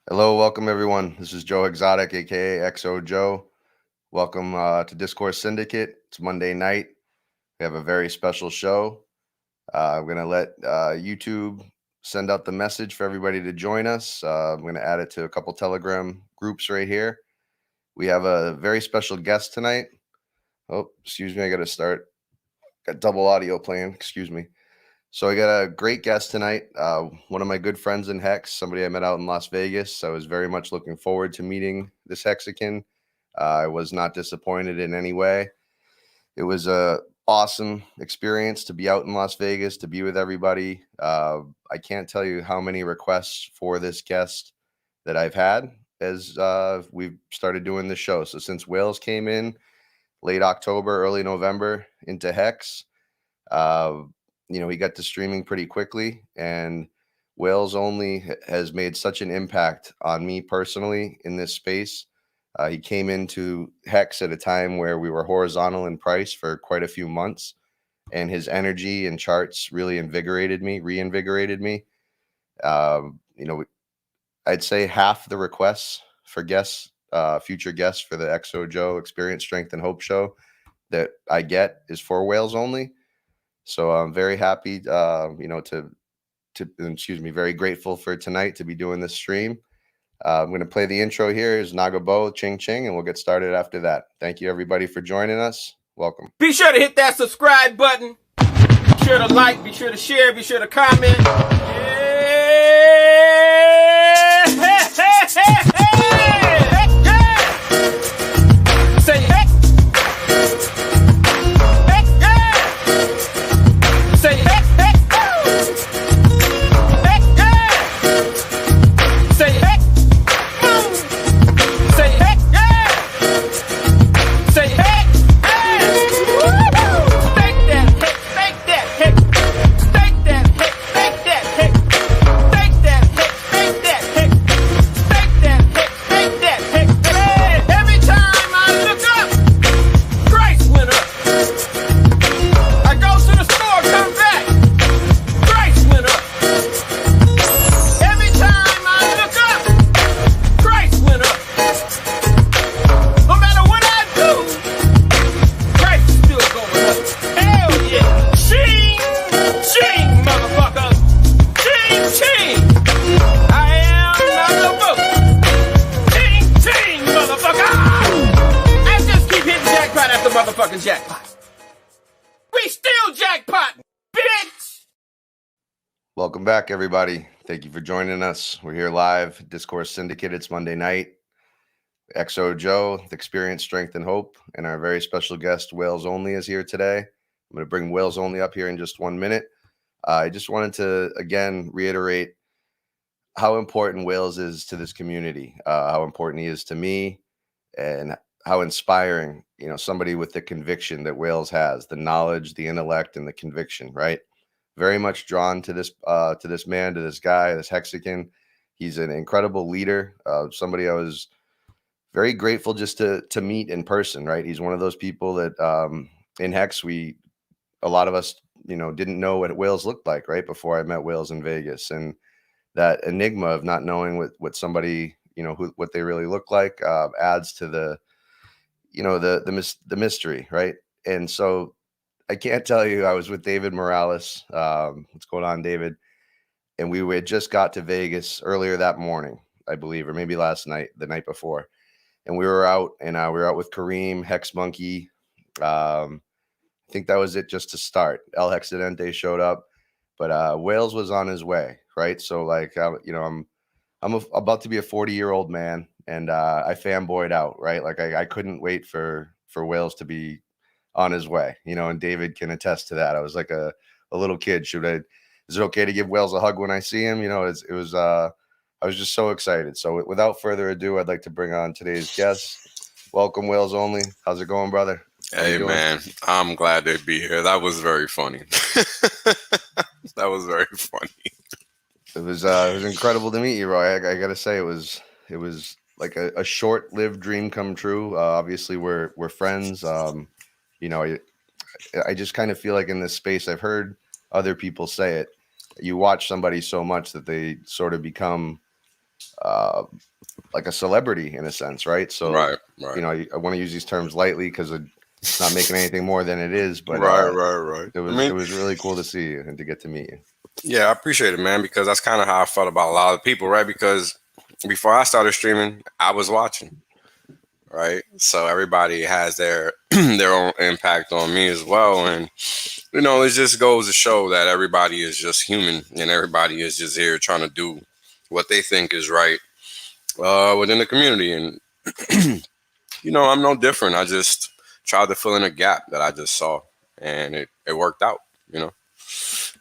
Hello, welcome everyone. This is Joe Exotic, aka XO Joe. Welcome to Discourse Syndicate. It's Monday night. We have a very special show. I'm going to let YouTube send out the message for everybody to join us. I'm going to add it to a couple Telegram groups right here. We have a very special guest tonight. Oh, excuse me. I got to start. Got double audio playing. Excuse me. So I got a great guest tonight. One of my good friends in Hex, somebody I met out in Las Vegas. I was very much looking forward to meeting this Hexican. I was not disappointed in any way. It was a awesome experience to be out in Las Vegas, to be with everybody. I can't tell you how many requests for this guest that I've had as we've started doing the show. So since Wales came in late October, early November into Hex, he got to streaming pretty quickly, and Wales Only has made such an impact on me personally in this space. He came into Hex at a time where we were horizontal in price for quite a few months, and his energy and charts really reinvigorated me. I'd say half the requests for guests, future guests for the XO Joe Experience, Strength, and Hope show that I get is for Wales Only. So I'm very happy, very grateful for tonight to be doing this stream. I'm going to play the intro here. Is Nagabo Ching Ching, and we'll get started after that. Thank you, everybody, for joining us. Welcome. Be sure to hit that subscribe button. Be sure to like, be sure to share, be sure to comment. Say hey. Say hey, hey. Hey, yeah. Say hey. Say hey, yeah. Say hey, hey. Stake that hit, stake that hit. Stake that hit, stake that hit. Stake that hit, stake that hit. Stake that hit, stake that hit. Hey, every time I look up, price went up. I go to the store, come back, price went up. Every time I look up, price went up. No matter what I do, price is still going up. Hell yeah. Ching, ching, motherfucker. Ching, ching. I am not the book. Ching, ching, motherfucker. I just keep hitting jackpot after motherfucking jackpot. We still jackpot, bitch. Welcome back, everybody. Thank you for joining us. We're here live, Discourse Syndicate. It's Monday night. XO Joe, the Experience, Strength, and Hope, and our very special guest, Wales Only, is here today. I'm going to bring Wales Only up here in just 1 minute. I just wanted to, again, reiterate how important Wales is to this community, how important he is to me, and how inspiring, somebody with the conviction that Wales has, the knowledge, the intellect, and the conviction, right? Very much drawn to this man, to this guy, this Hexican. He's an incredible leader, somebody I was very grateful just to meet in person, right? He's one of those people that in Hex, a lot of us, didn't know what Wales looked like, right? Before I met Wales in Vegas. And that enigma of not knowing what somebody, what they really look like adds to the mystery, right? And so I can't tell you, I was with David Morales. What's going on, David? And we had just got to Vegas earlier that morning, I believe, or maybe last night, the night before. And we were out, and we were out with Kareem, Hex Monkey. I think that was it just to start. El Hexidente showed up, but Wales was on his way, right? So like, I'm about to be a 40-year-old man, and I fanboyed out, right? Like I couldn't wait for Wales to be on his way, and David can attest to that. I was like a little kid. Is it okay to give Wales a hug when I see him? I was just so excited. So without further ado, I'd like to bring on today's guest. Welcome, Wales Only. How's it going, brother? Hey, man, I'm glad to be here. That was very funny. That was very funny. It was incredible to meet you, Roy. I got to say, it was like a short-lived dream come true. Obviously, we're friends. I just kind of feel like in this space, I've heard other people say it. You watch somebody so much that they sort of become like a celebrity in a sense, right? So, Right. I want to use these terms lightly because it's not making anything more than it is. But Right. it was really cool to see you and to get to meet you. Yeah, I appreciate it, man, because that's kind of how I felt about a lot of people, right? Because before I started streaming, I was watching, right? So everybody has their their own impact on me as well, and it just goes to show that everybody is just human, and everybody is just here trying to do what they think is right within the community, and I'm no different. I just tried to fill in a gap that I just saw, and it worked out.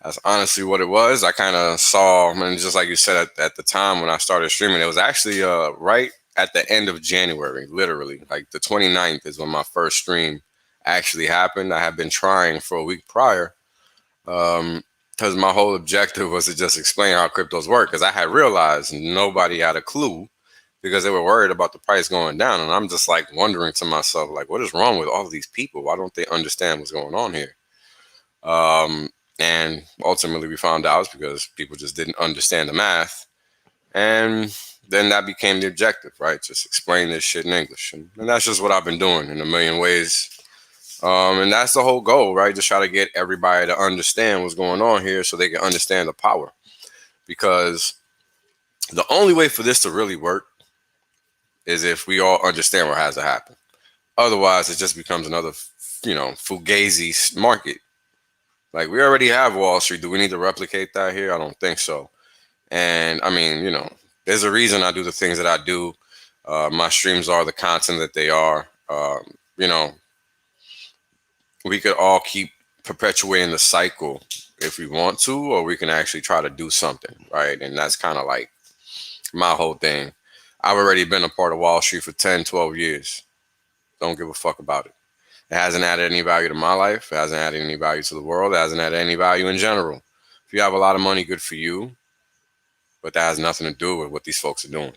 That's honestly what it was. I kind of saw, and just like you said at the time when I started streaming, it was actually right at the end of January, literally. Like the 29th is when my first stream actually happened. I had been trying for a week prior because my whole objective was to just explain how cryptos work, because I had realized nobody had a clue because they were worried about the price going down. And I'm just like wondering to myself, like, what is wrong with all of these people? Why don't they understand what's going on here? And ultimately we found out it's because people just didn't understand the math. And then that became the objective, right? Just explain this shit in English. And that's just what I've been doing in a million ways. And that's the whole goal, right? Just try to get everybody to understand what's going on here so they can understand the power. Because the only way for this to really work is if we all understand what has to happen. Otherwise, it just becomes another, fugazi market. Like, we already have Wall Street. Do we need to replicate that here? I don't think so. And I mean, there's a reason I do the things that I do. My streams are the content that they are. We could all keep perpetuating the cycle if we want to, or we can actually try to do something, right? And that's kind of like my whole thing. I've already been a part of Wall Street for 10, 12 years. Don't give a fuck about it. It hasn't added any value to my life. It hasn't added any value to the world. It hasn't added any value in general. If you have a lot of money, good for you. But that has nothing to do with what these folks are doing.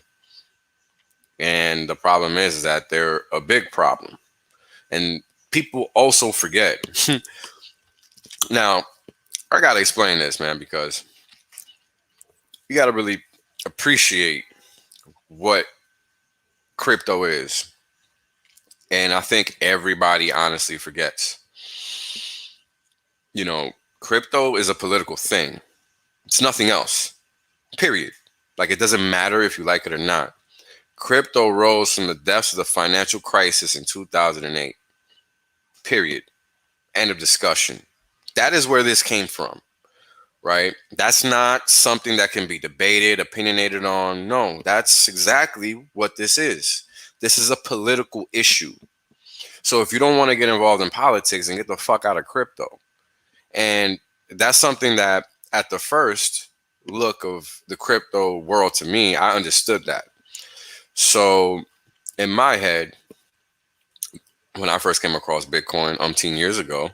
And the problem is that they're a big problem. And people also forget. Now, I got to explain this, man, because you got to really appreciate what crypto is. And I think everybody honestly forgets. Crypto is a political thing. It's nothing else, period. Like, it doesn't matter if you like it or not. Crypto rose from the depths of the financial crisis in 2008, period. End of discussion. That is where this came from, right? That's not something that can be debated, opinionated on. No, that's exactly what this is. This is a political issue. So if you don't want to get involved in politics, then get the fuck out of crypto. And that's something that at the first look of the crypto world, to me, I understood that. So in my head, when I first came across Bitcoin umpteen years ago,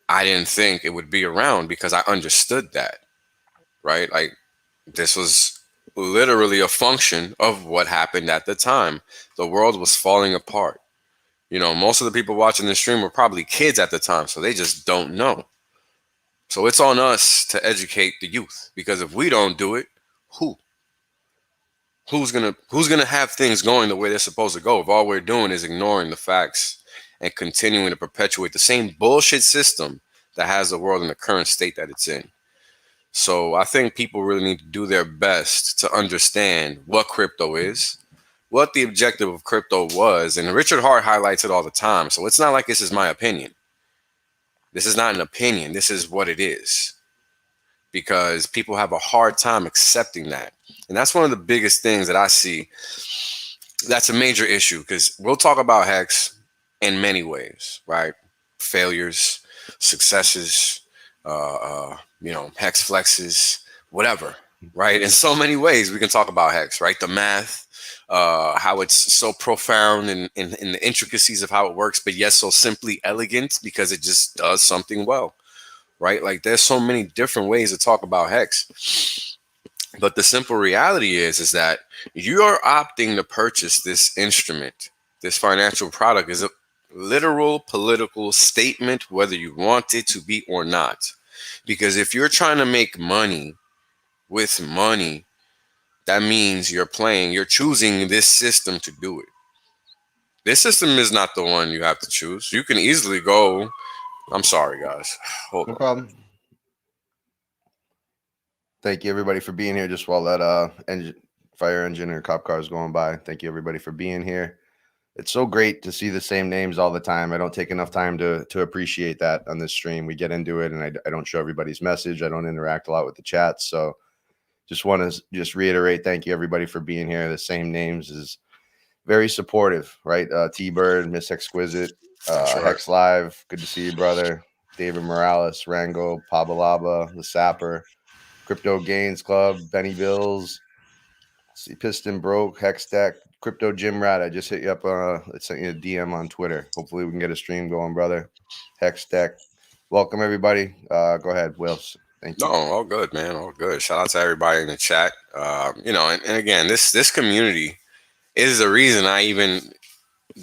I didn't think it would be around because I understood that, right? Like, this was literally a function of what happened at the time. The world was falling apart. Most of the people watching this stream were probably kids at the time, so they just don't know. So it's on us to educate the youth, because if we don't do it, who's gonna have things going the way they're supposed to go if all we're doing is ignoring the facts and continuing to perpetuate the same bullshit system that has the world in the current state that it's in? So I think people really need to do their best to understand what crypto is, what the objective of crypto was. And Richard Hart highlights it all the time. So it's not like this is my opinion. This is not an opinion. This is what it is. Because people have a hard time accepting that. And that's one of the biggest things that I see. That's a major issue, because we'll talk about Hex in many ways, right? Failures, successes, Hex flexes, whatever, right? In so many ways we can talk about Hex, right? The math, how it's so profound in the intricacies of how it works, but yet so simply elegant because it just does something well, right? Like, there's so many different ways to talk about Hex. But the simple reality is that you're opting to purchase this instrument, this financial product, is a literal political statement, whether you want it to be or not. Because if you're trying to make money with money, that means you're choosing this system to do it. This system is not the one you have to choose. You can easily go. I'm sorry, guys. Hold No on. problem. Thank you everybody for being here. Just while that fire engine or cop car is going by. Thank you everybody for being here. It's so great to see the same names all the time. I don't take enough time to appreciate that on this stream. We get into it, and I don't show everybody's message. I don't interact a lot with the chat. So just want to just reiterate, thank you everybody for being here. The same names is very supportive, right? T-Bird, Miss Exquisite, That's right. Hex Live, good to see you, brother. David Morales, Rango, Pabalaba, The Sapper, Crypto Gains Club, Benny Bills, see Piston Broke, Hex Deck, Crypto Gym Rat. I just hit you up. I sent you a DM on Twitter. Hopefully we can get a stream going, brother. Hex Deck. Welcome everybody. Go ahead, Wills. Thank No, you. all good, man. All good. Shout out to everybody in the chat. And again, this community is the reason I even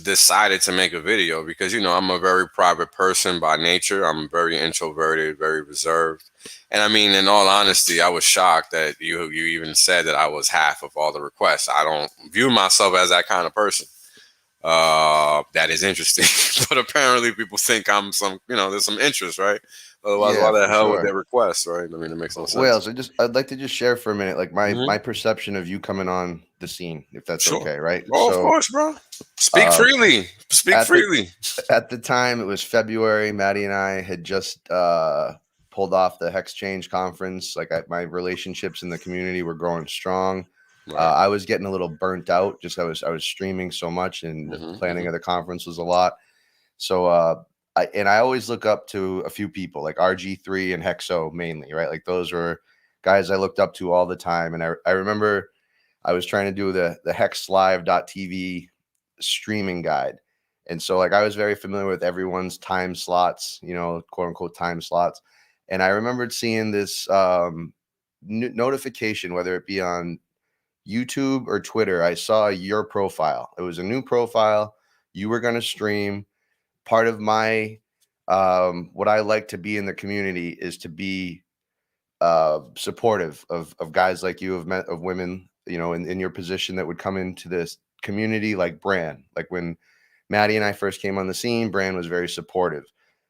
decided to make a video, because I'm a very private person by nature. I'm very introverted, very reserved, and I mean, in all honesty, I was shocked that you even said that I was half of all the requests. I don't view myself as that kind of person. That is interesting, but apparently people think I'm some, there's some interest, right? Otherwise, Yeah, why the for hell would they sure. request, right? I mean, it makes no sense. Wales, I'd like to just share for a minute, like my Mhm. perception of you coming on the scene, if that's Sure. okay, right? Oh, of So course, bro. Speak uh, freely. Speak at the freely. at the time, it was February. Maddie and I had just pulled off the Hex Change conference. Like my relationships in the community were growing strong. Right. I was getting a little burnt out. Just I was streaming so much, and the planning of the conference was a lot. So I always look up to a few people like RG3 and Hexo mainly, right? Like those were guys I looked up to all the time. And I remember I was trying to do the hexlive.tv streaming guide. And so like I was very familiar with everyone's time slots, quote unquote time slots. And I remembered seeing this notification, whether it be on YouTube or Twitter. I saw your profile. It was a new profile. You were going to stream. Part of my what I like to be in the community is to be supportive of guys like you, of women, in your position that would come into this community, like Bran. Like when Maddie and I first came on the scene, Bran was very supportive.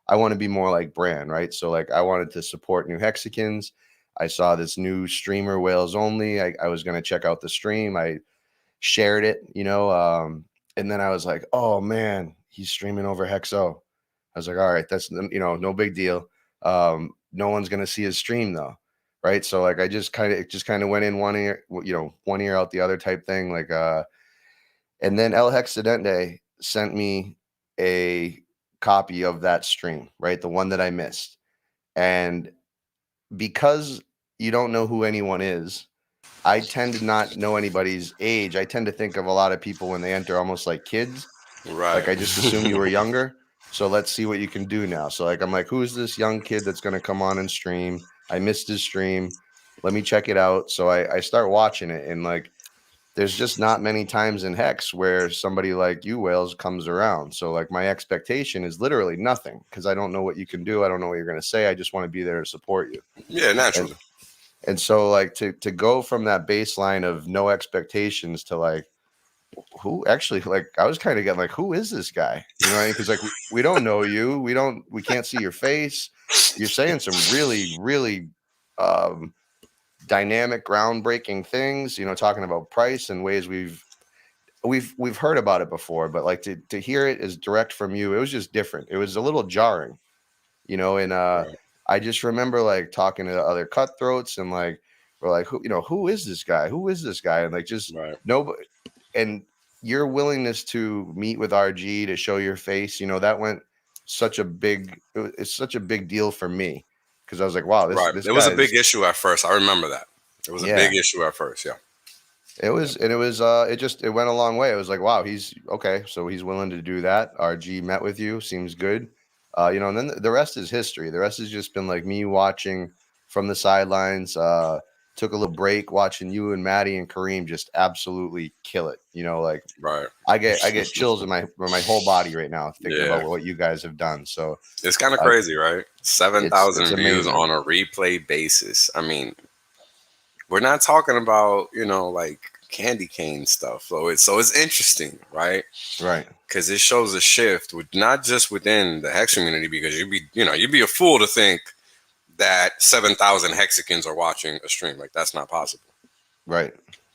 I want to be more like Bran, right? So like I wanted to support New Hexicans. I saw this new streamer, Whales Only. I was going to check out the stream. I shared it, and then I was like, oh man, he's streaming over Hexo. I was like, all right, that's no big deal. No one's gonna see his stream though, right? So like I just kind of went in one ear, one ear out the other type thing. Like and then El Hexidente sent me a copy of that stream, right? The one that I missed. And because you don't know who anyone is, I tend to not know anybody's age. I tend to think of a lot of people when they enter almost like kids. Right. Like I just assume you were younger. So let's see what you can do now. So like I'm like, who's this young kid that's gonna come on and stream? I missed his stream. Let me check it out. So I start watching it, and like there's just not many times in Hex where somebody like you, Wales, comes around. So like my expectation is literally nothing, because I don't know what you can do. I don't know what you're gonna say. I just want to be there to support you. Yeah, naturally. And so like to go from that baseline of no expectations to like, who actually, like I was kind of getting like, who is this guy? You know what I mean? Because like we don't know you. We can't see your face. You're saying some really, really dynamic, groundbreaking things, talking about price and ways we've heard about it before, but like to hear it as direct from you, it was just different. It was a little jarring, and Right. I just remember like talking to other cutthroats, and like we're like, who is this guy? Who is this guy? And like just Right. nobody. And your willingness to meet with RG, to show your face, that went it's such a big deal for me, because I was like, wow, Right. this It was guy a big is, issue at first. I remember that. It was a yeah. big issue at first. Yeah. It was, and it was, it went a long way. It was like, wow, he's okay. So he's willing to do that. RG met with you, seems good. And then the rest is history. The rest has just been like me watching from the sidelines. Took a little break watching you and Maddie and Kareem just absolutely kill it. Like Right. I get chills in my whole body right now thinking Yeah. about what you guys have done. So It's kind of crazy, right? it's 7,000 views amazing. on a replay basis. I mean, We're not talking about, like candy cane stuff. So it's interesting, right? Right. Because it shows a shift with not just within the hex community, because you'd be a fool to think that 7,000 Hexicans are watching a stream. Like, that's not possible. Right.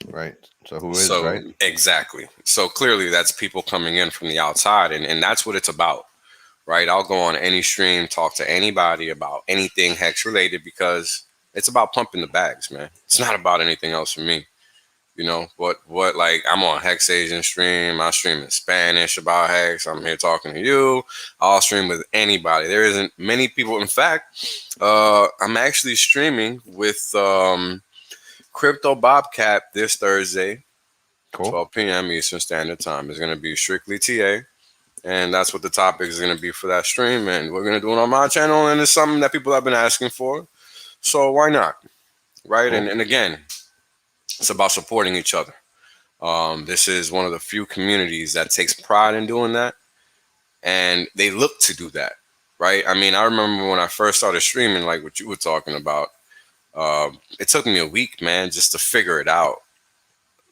Right. So who is, So right? exactly. So clearly that's people coming in from the outside, and that's what it's about, right? I'll go on any stream, talk to anybody about anything hex related, because it's about pumping the bags, man. It's not about anything else for me. What like, I'm on Hex Asian stream, I stream in Spanish about Hex, I'm here talking to you, I'll stream with anybody. There isn't many people. In fact, I'm actually streaming with Crypto Bobcat this Thursday, Cool. 12 p.m. Eastern Standard Time. It's going to be strictly TA, and that's what the topic is going to be for that stream, and we're going to do it on my channel, and it's something that people have been asking for, so why not, right? Cool. And again, it's about supporting each other. This is one of the few communities that takes pride in doing that, and they look to do that, right? I mean, I remember when I first started streaming, like what you were talking about, it took me a week, man, just to figure it out.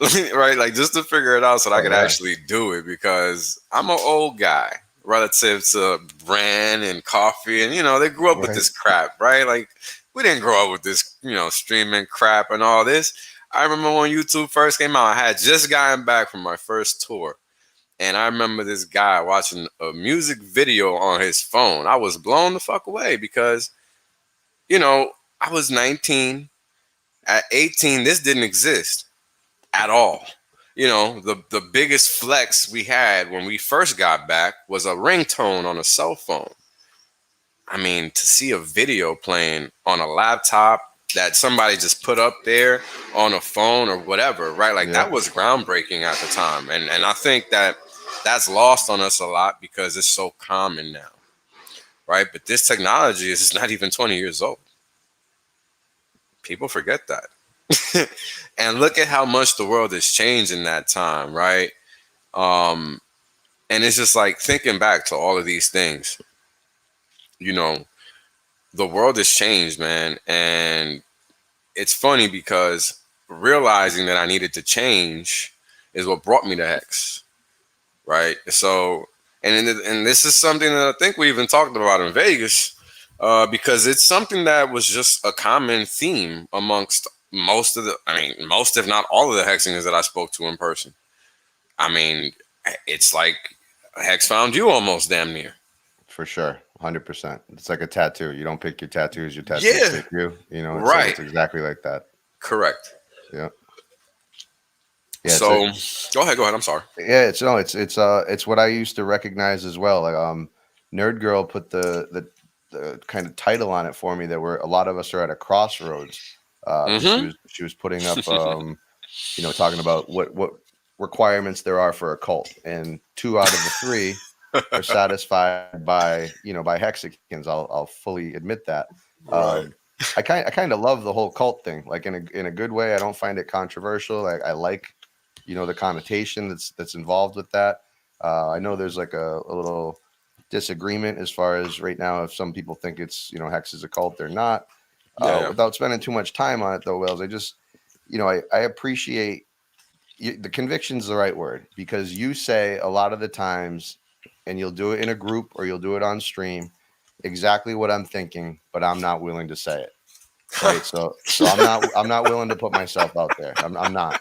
Right, like just to figure it out so that I could actually do it, because I'm an old guy relative to brand and coffee, and they grew up with this crap, right? Like, we didn't grow up with this, streaming crap and all this. I remember when YouTube first came out, I had just gotten back from my first tour, and I remember this guy watching a music video on his phone. I was blown the fuck away, because I was 19. At 18, this didn't exist at all. The biggest flex we had when we first got back was a ringtone on a cell phone. I mean, to see a video playing on a laptop that somebody just put up there on a phone or whatever, right? Like, that was groundbreaking at the time. And I think that that's lost on us a lot because it's so common now, right? But this technology is not even 20 years old. People forget that. And look at how much the world has changed in that time, right? And it's just like thinking back to all of these things. The world has changed, man. And it's funny because realizing that I needed to change is what brought me to Hex, right? So, and this is something that I think we even talked about in Vegas, because it's something that was just a common theme amongst most, if not all of the Hexingers that I spoke to in person. I mean, it's like Hex found you almost damn near. For sure. 100%. It's like a tattoo. You don't pick your tattoos, your tattoos pick you. Right. It's exactly like that. Correct. Yeah. So go ahead. I'm sorry. Yeah, it's what I used to recognize as well. Like Nerd Girl put the kind of title on it for me, that a lot of us are at a crossroads. She was putting up talking about what requirements there are for a cult, and 2 out of the 3 are satisfied by Hexicans. I'll fully admit that. Right. I kind of love the whole cult thing, like in a good way. I don't find it controversial. I like the connotation that's involved with that. I know there's like a little disagreement as far as right now, if some people think it's Hex is a cult, they're not. Without spending too much time on it though, Wells, I just I appreciate the conviction's the right word, because you say a lot of the times, and you'll do it in a group or you'll do it on stream, exactly what I'm thinking, but I'm not willing to say it. Right. So I'm not willing to put myself out there. I'm not.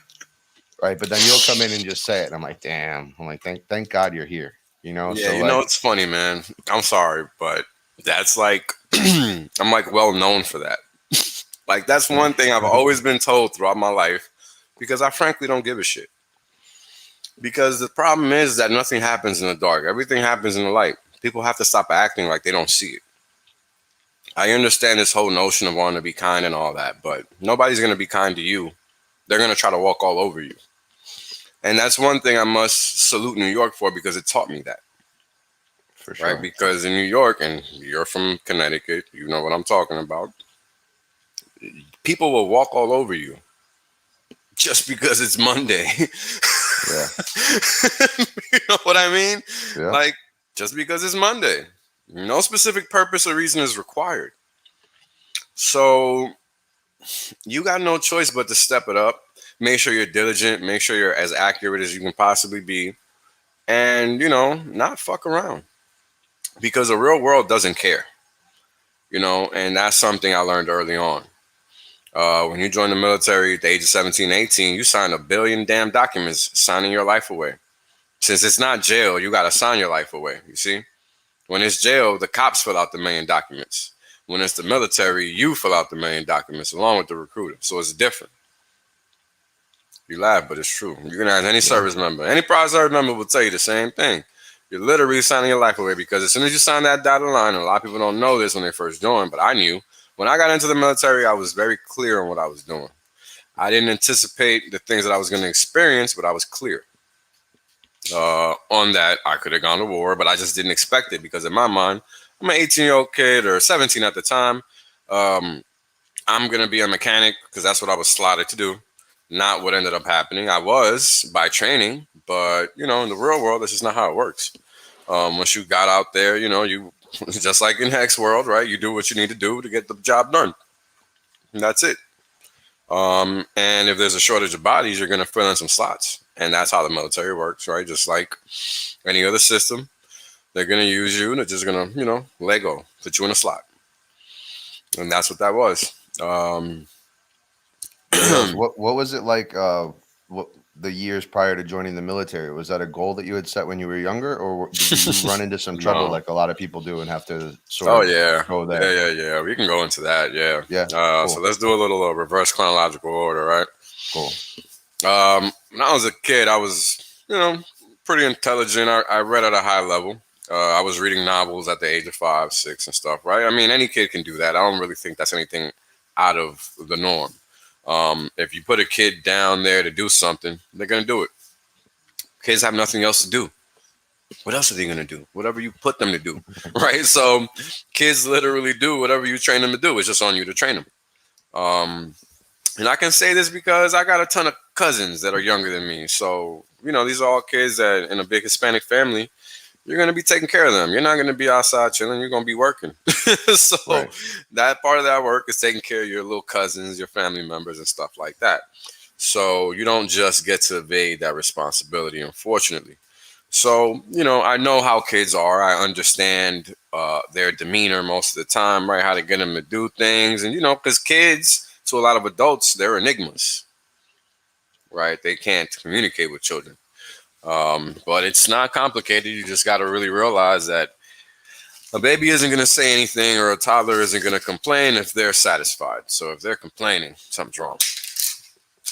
Right. But then you'll come in and just say it. And I'm like, damn. I'm like, thank God you're here. Yeah, so it's funny, man. I'm sorry, but that's like I'm like well known for that. Like, that's one thing I've always been told throughout my life, because I frankly don't give a shit. Because the problem is that nothing happens in the dark. Everything happens in the light. People have to stop acting like they don't see it. I understand this whole notion of wanting to be kind and all that, but nobody's going to be kind to you. They're going to try to walk all over you. And that's one thing I must salute New York for, because it taught me that. For sure. Right? Because in New York, and you're from Connecticut, you know what I'm talking about, people will walk all over you just because it's Monday. Yeah. You know what I mean? Yeah. Like, just because it's Monday. No specific purpose or reason is required. So you got no choice but to step it up. Make sure you're diligent. Make sure you're as accurate as you can possibly be. And, not fuck around. Because the real world doesn't care. And that's something I learned early on. When you join the military at the age of 17, 18, you sign a billion damn documents signing your life away. Since it's not jail, you got to sign your life away. You see? When it's jail, the cops fill out the million documents. When it's the military, you fill out the million documents along with the recruiter. So it's different. You laugh, but it's true. You can ask any service member. Any prior service member will tell you the same thing. You're literally signing your life away because as soon as you sign that dotted line, and a lot of people don't know this when they first join, but I knew. When I got into the military, I was very clear on what I was doing. I didn't anticipate the things that I was going to experience, but I was clear on that. I could have gone to war, but I just didn't expect it because in my mind, I'm an 18-year-old kid or 17 at the time. I'm going to be a mechanic because that's what I was slotted to do. Not what ended up happening. I was by training, but, in the real world, this is not how it works. Once you got out there, you just like in Hex world, right? You do what you need to do to get the job done. And that's it. And if there's a shortage of bodies, you're going to fill in some slots. And that's how the military works, right? Just like any other system, they're going to use you and they're just going to, Lego, put you in a slot. And that's what that was. What was it like? What the years prior to joining the military? Was that a goal that you had set when you were younger, or did you run into some trouble No. like a lot of people do and have to sort of go there? Yeah. We can go into that. Yeah. Cool. So let's do a little reverse chronological order, right? Cool. When I was a kid, I was, pretty intelligent. I read at a high level. I was reading novels at the age of 5, 6 and stuff, right? I mean, any kid can do that. I don't really think that's anything out of the norm. If you put a kid down there to do something, they're going to do it. Kids have nothing else to do. What else are they going to do? Whatever you put them to do, right? So kids literally do whatever you train them to do. It's just on you to train them. And I can say this because I got a ton of cousins that are younger than me. So, these are all kids that in a big Hispanic family, you're going to be taking care of them. You're not going to be outside chilling. You're going to be working. So right. That part of that work is taking care of your little cousins, your family members and stuff like that. So you don't just get to evade that responsibility, unfortunately. So, I know how kids are. I understand their demeanor most of the time, right? How to get them to do things. And, because kids, to a lot of adults, they're enigmas, right? They can't communicate with children. But it's not complicated. You just got to really realize that a baby isn't going to say anything or a toddler isn't going to complain if they're satisfied. So if they're complaining, something's wrong.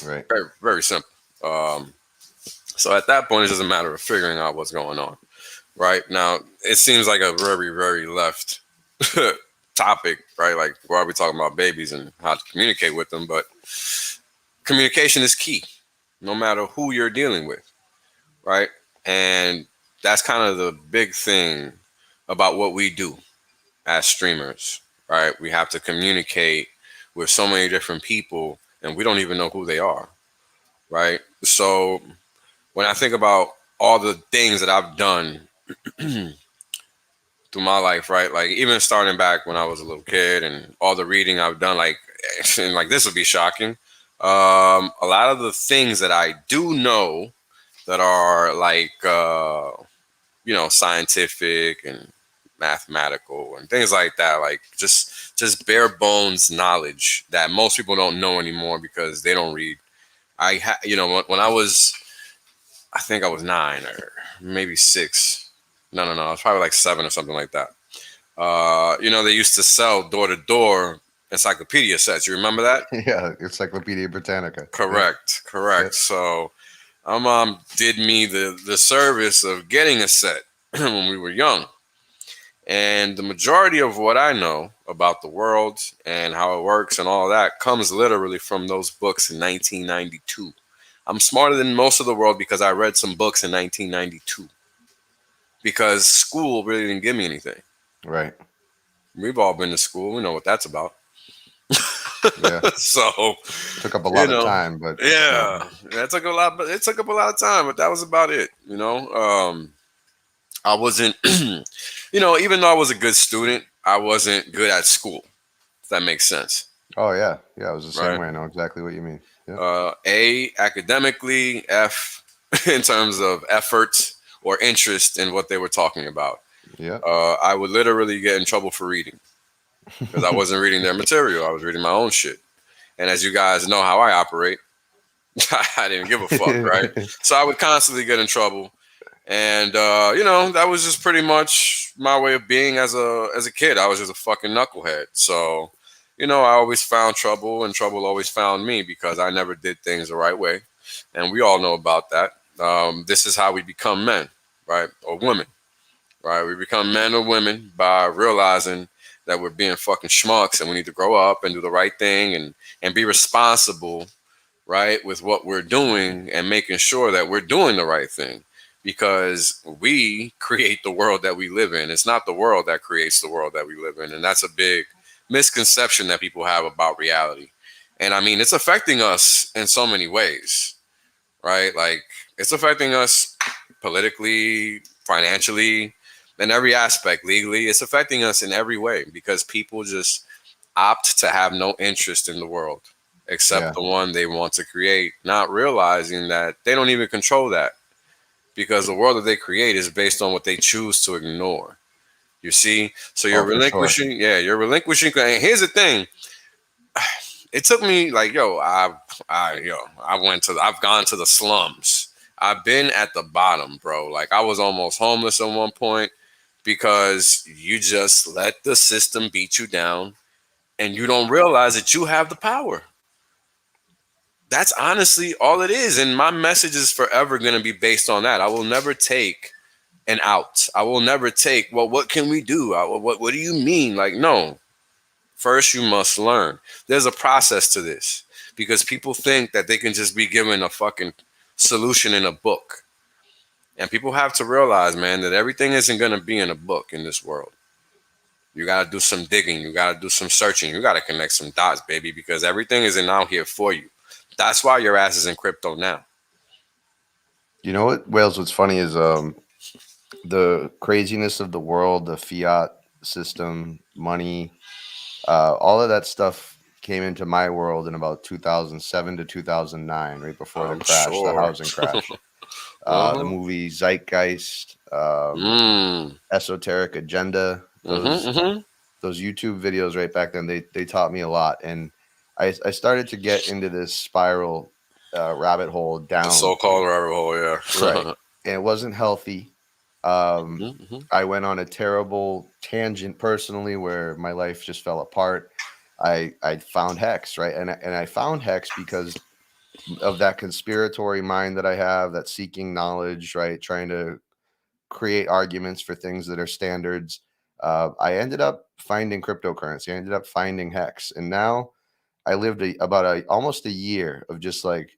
Right. Very, very simple. So at that point, it's just a matter of figuring out what's going on. Right now, it seems like a very, very left topic, right? Like, why are we talking about babies and how to communicate with them? But communication is key, no matter who you're dealing with. Right. And that's kind of the big thing about what we do as streamers. Right. We have to communicate with so many different people and we don't even know who they are. Right. So when I think about all the things that I've done through my life, right, like even starting back when I was a little kid and all the reading I've done, like, and like this would be shocking. A lot of the things that I do know that are like, scientific and mathematical and things like that. Like just bare bones knowledge that most people don't know anymore because they don't read. When I was, I think I was 9 or maybe 6. No. I was probably like 7 or something like that. They used to sell door-to-door encyclopedia sets. You remember that? Yeah, Encyclopedia Britannica. Correct. Yeah. So my mom did me the service of getting a set when we were young. And the majority of what I know about the world and how it works and all that comes literally from those books in 1992. I'm smarter than most of the world because I read some books in 1992. Because school really didn't give me anything. Right. We've all been to school. We know what that's about. Yeah. So took up a lot of time, but it took a lot. But it took up a lot of time, but that was about it. I wasn't, even though I was a good student, I wasn't good at school. If that makes sense. Oh yeah, yeah. It was the same right? way. I know exactly what you mean. Yep. A, academically, F, in terms of effort or interest in what they were talking about. Yep. I would literally get in trouble for reading because I wasn't reading their material. I was reading my own shit. And as you guys know how I operate, I didn't give a fuck, right? So I would constantly get in trouble. And that was just pretty much my way of being as a kid. I was just a fucking knucklehead. So, I always found trouble, and trouble always found me because I never did things the right way. And we all know about that. This is how we become men, right, or women, right? We become men or women by realizing that we're being fucking schmucks, and we need to grow up and do the right thing and be responsible, right, with what we're doing and making sure that we're doing the right thing because we create the world that we live in. It's not the world that creates the world that we live in. And that's a big misconception that people have about reality. And I mean, it's affecting us in so many ways, right? Like, it's affecting us politically, financially, in every aspect, legally. It's affecting us in every way because people just opt to have no interest in the world except Yeah. the one they want to create, not realizing that they don't even control that because the world that they create is based on what they choose to ignore. You see? So you're Oh, for sure. relinquishing, yeah, you're relinquishing. And here's the thing. It took me like, I've gone to the slums. I've been at the bottom, bro. Like I was almost homeless at one point because you just let the system beat you down and you don't realize that you have the power. That's honestly all it is. And my message is forever going to be based on that. I will never take an out. I will never take, well, what can we do? What do you mean? Like, no. First, you must learn. There's a process to this because people think that they can just be given a fucking solution in a book. And people have to realize, man, that everything isn't going to be in a book in this world. You got to do some digging. You got to do some searching. You got to connect some dots, baby, because everything isn't out here for you. That's why your ass is in crypto now. You know what, Wales? What's funny is the craziness of the world, the fiat system, money, all of that stuff came into my world in about 2007 to 2009, right before the I'm crash, the sure. housing crash. The Uh-huh. movie Zeitgeist, Mm. Esoteric Agenda, Mm-hmm, mm-hmm. those YouTube videos right back then, they taught me a lot. And I started to get into this spiral rabbit hole The down, so-called rabbit hole, right. yeah. And it wasn't healthy. Mm-hmm, mm-hmm. I went on a terrible tangent personally where my life just fell apart. I found Hex, right? And I found Hex because of that conspiratory mind that I have, that seeking knowledge, right? Trying to create arguments for things that are standards. I ended up finding cryptocurrency. I ended up finding Hex, and now I lived almost a year of just like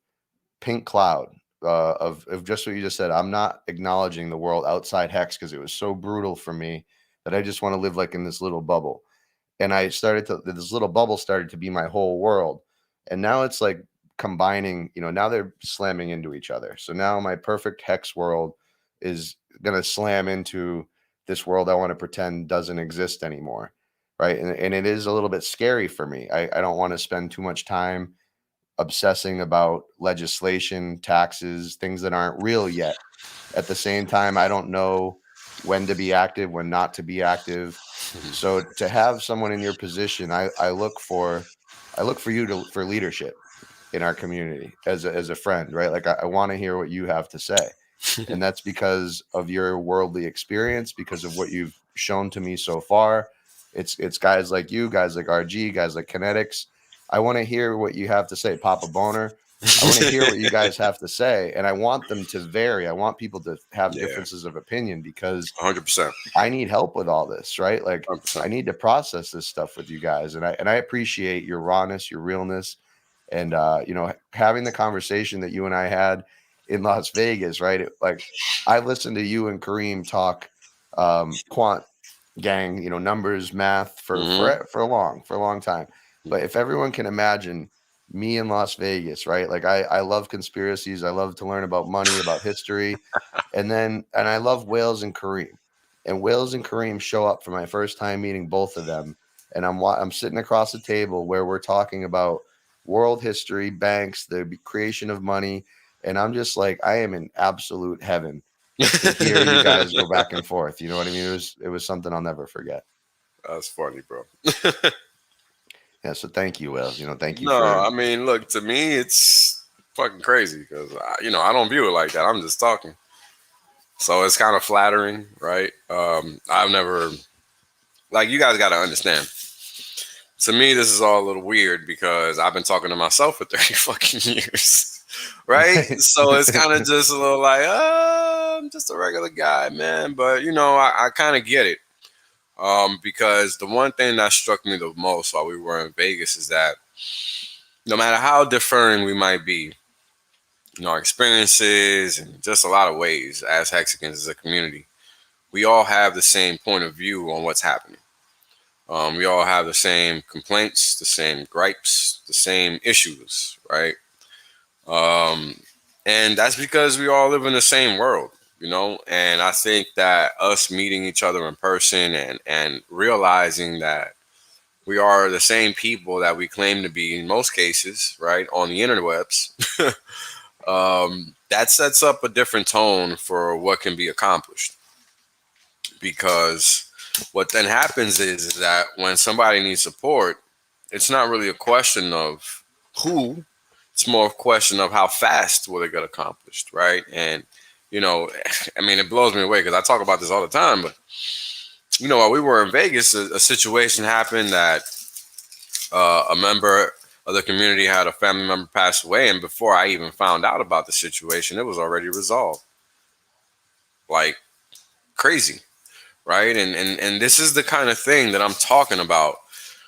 pink cloud of just what you just said. I'm not acknowledging the world outside Hex because it was so brutal for me that I just want to live like in this little bubble. And this little bubble started to be my whole world. And now it's like combining, now they're slamming into each other. So now my perfect Hex world is going to slam into this world I want to pretend doesn't exist anymore. Right. And it is a little bit scary for me. I don't want to spend too much time obsessing about legislation, taxes, things that aren't real yet. At the same time, I don't know when to be active, when not to be active. So to have someone in your position, I look for you for leadership in our community as a friend, right? Like I want to hear what you have to say. And that's because of your worldly experience, because of what you've shown to me so far. It's guys like you, guys like RG, guys like Kinetics. I want to hear what you have to say, Papa Boner. I want to hear what you guys have to say, and I want them to vary. I want people to have Yeah, differences of opinion because 100%. I need help with all this, right? Like I 100%. need to process this stuff with you guys, and I appreciate your rawness, your realness, and having the conversation that you and I had in Las Vegas, right? Like I listened to you and Kareem talk quant gang, numbers, math Mm-hmm. for a long time. But if everyone can imagine me in Las Vegas, right? Like I love conspiracies. I love to learn about money, about history. And I love Wales and Kareem. And Wales and Kareem show up for my first time meeting both of them. and I'm sitting across the table where we're talking about world history, banks, the creation of money, and I'm just like, I am in absolute heaven to hear you guys go back and forth. You know what I mean? It was something I'll never forget. That's funny, bro. Yeah, so thank you, Will. Thank you No, for. I mean, look, to me, it's fucking crazy because, I don't view it like that. I'm just talking. So it's kind of flattering, right? I've never, like, you guys got to understand. To me, this is all a little weird because I've been talking to myself for 30 fucking years, right? So it's kind of just a little like, I'm just a regular guy, man. But, I kind of get it. Because the one thing that struck me the most while we were in Vegas is that no matter how differing we might be, our experiences and just a lot of ways as Hexicans as a community, we all have the same point of view on what's happening. We all have the same complaints, the same gripes, the same issues, right? And that's because we all live in the same world, and I think that us meeting each other in person and realizing that we are the same people that we claim to be in most cases, right, on the interwebs, that sets up a different tone for what can be accomplished. Because what then happens is that when somebody needs support, it's not really a question of who, it's more of a question of how fast will it get accomplished, right? And, I mean, it blows me away because I talk about this all the time, but, while we were in Vegas, a situation happened that a member of the community had a family member pass away, and before I even found out about the situation, it was already resolved. Like, crazy. Right. And this is the kind of thing that I'm talking about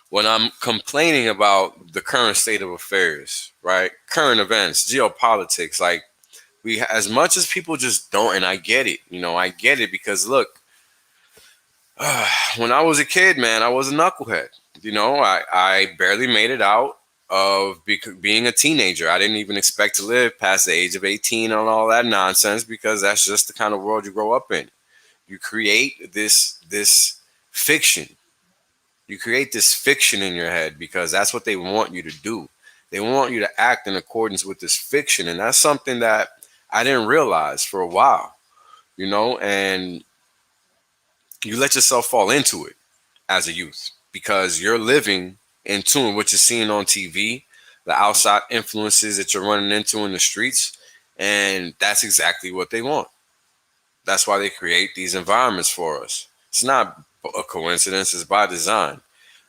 when I'm complaining about the current state of affairs, right? Current events, geopolitics, like as much as people just don't. And I get it, I get it because look, when I was a kid, man, I was a knucklehead. I barely made it out of being a teenager. I didn't even expect to live past the age of 18 and all that nonsense because that's just the kind of world you grow up in. You create this fiction. You create this fiction in your head because that's what they want you to do. They want you to act in accordance with this fiction. And that's something that I didn't realize for a while, and you let yourself fall into it as a youth because you're living in tune with what you're seeing on TV, the outside influences that you're running into in the streets. And that's exactly what they want. That's why they create these environments for us. It's not a coincidence. It's by design.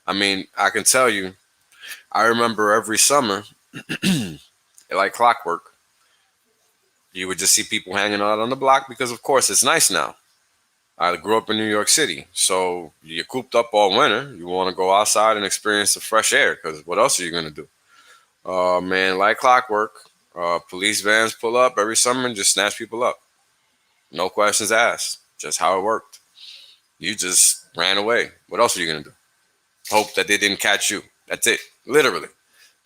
I mean, I can tell you, I remember every summer, like clockwork, you would just see people hanging out on the block because, of course, it's nice now. I grew up in New York City, so you're cooped up all winter. You want to go outside and experience the fresh air because what else are you going to do? Man, like clockwork, police vans pull up every summer and just snatch people up. No questions asked, just how it worked. You just ran away. What else are you going to do? Hope that they didn't catch you. That's it. Literally.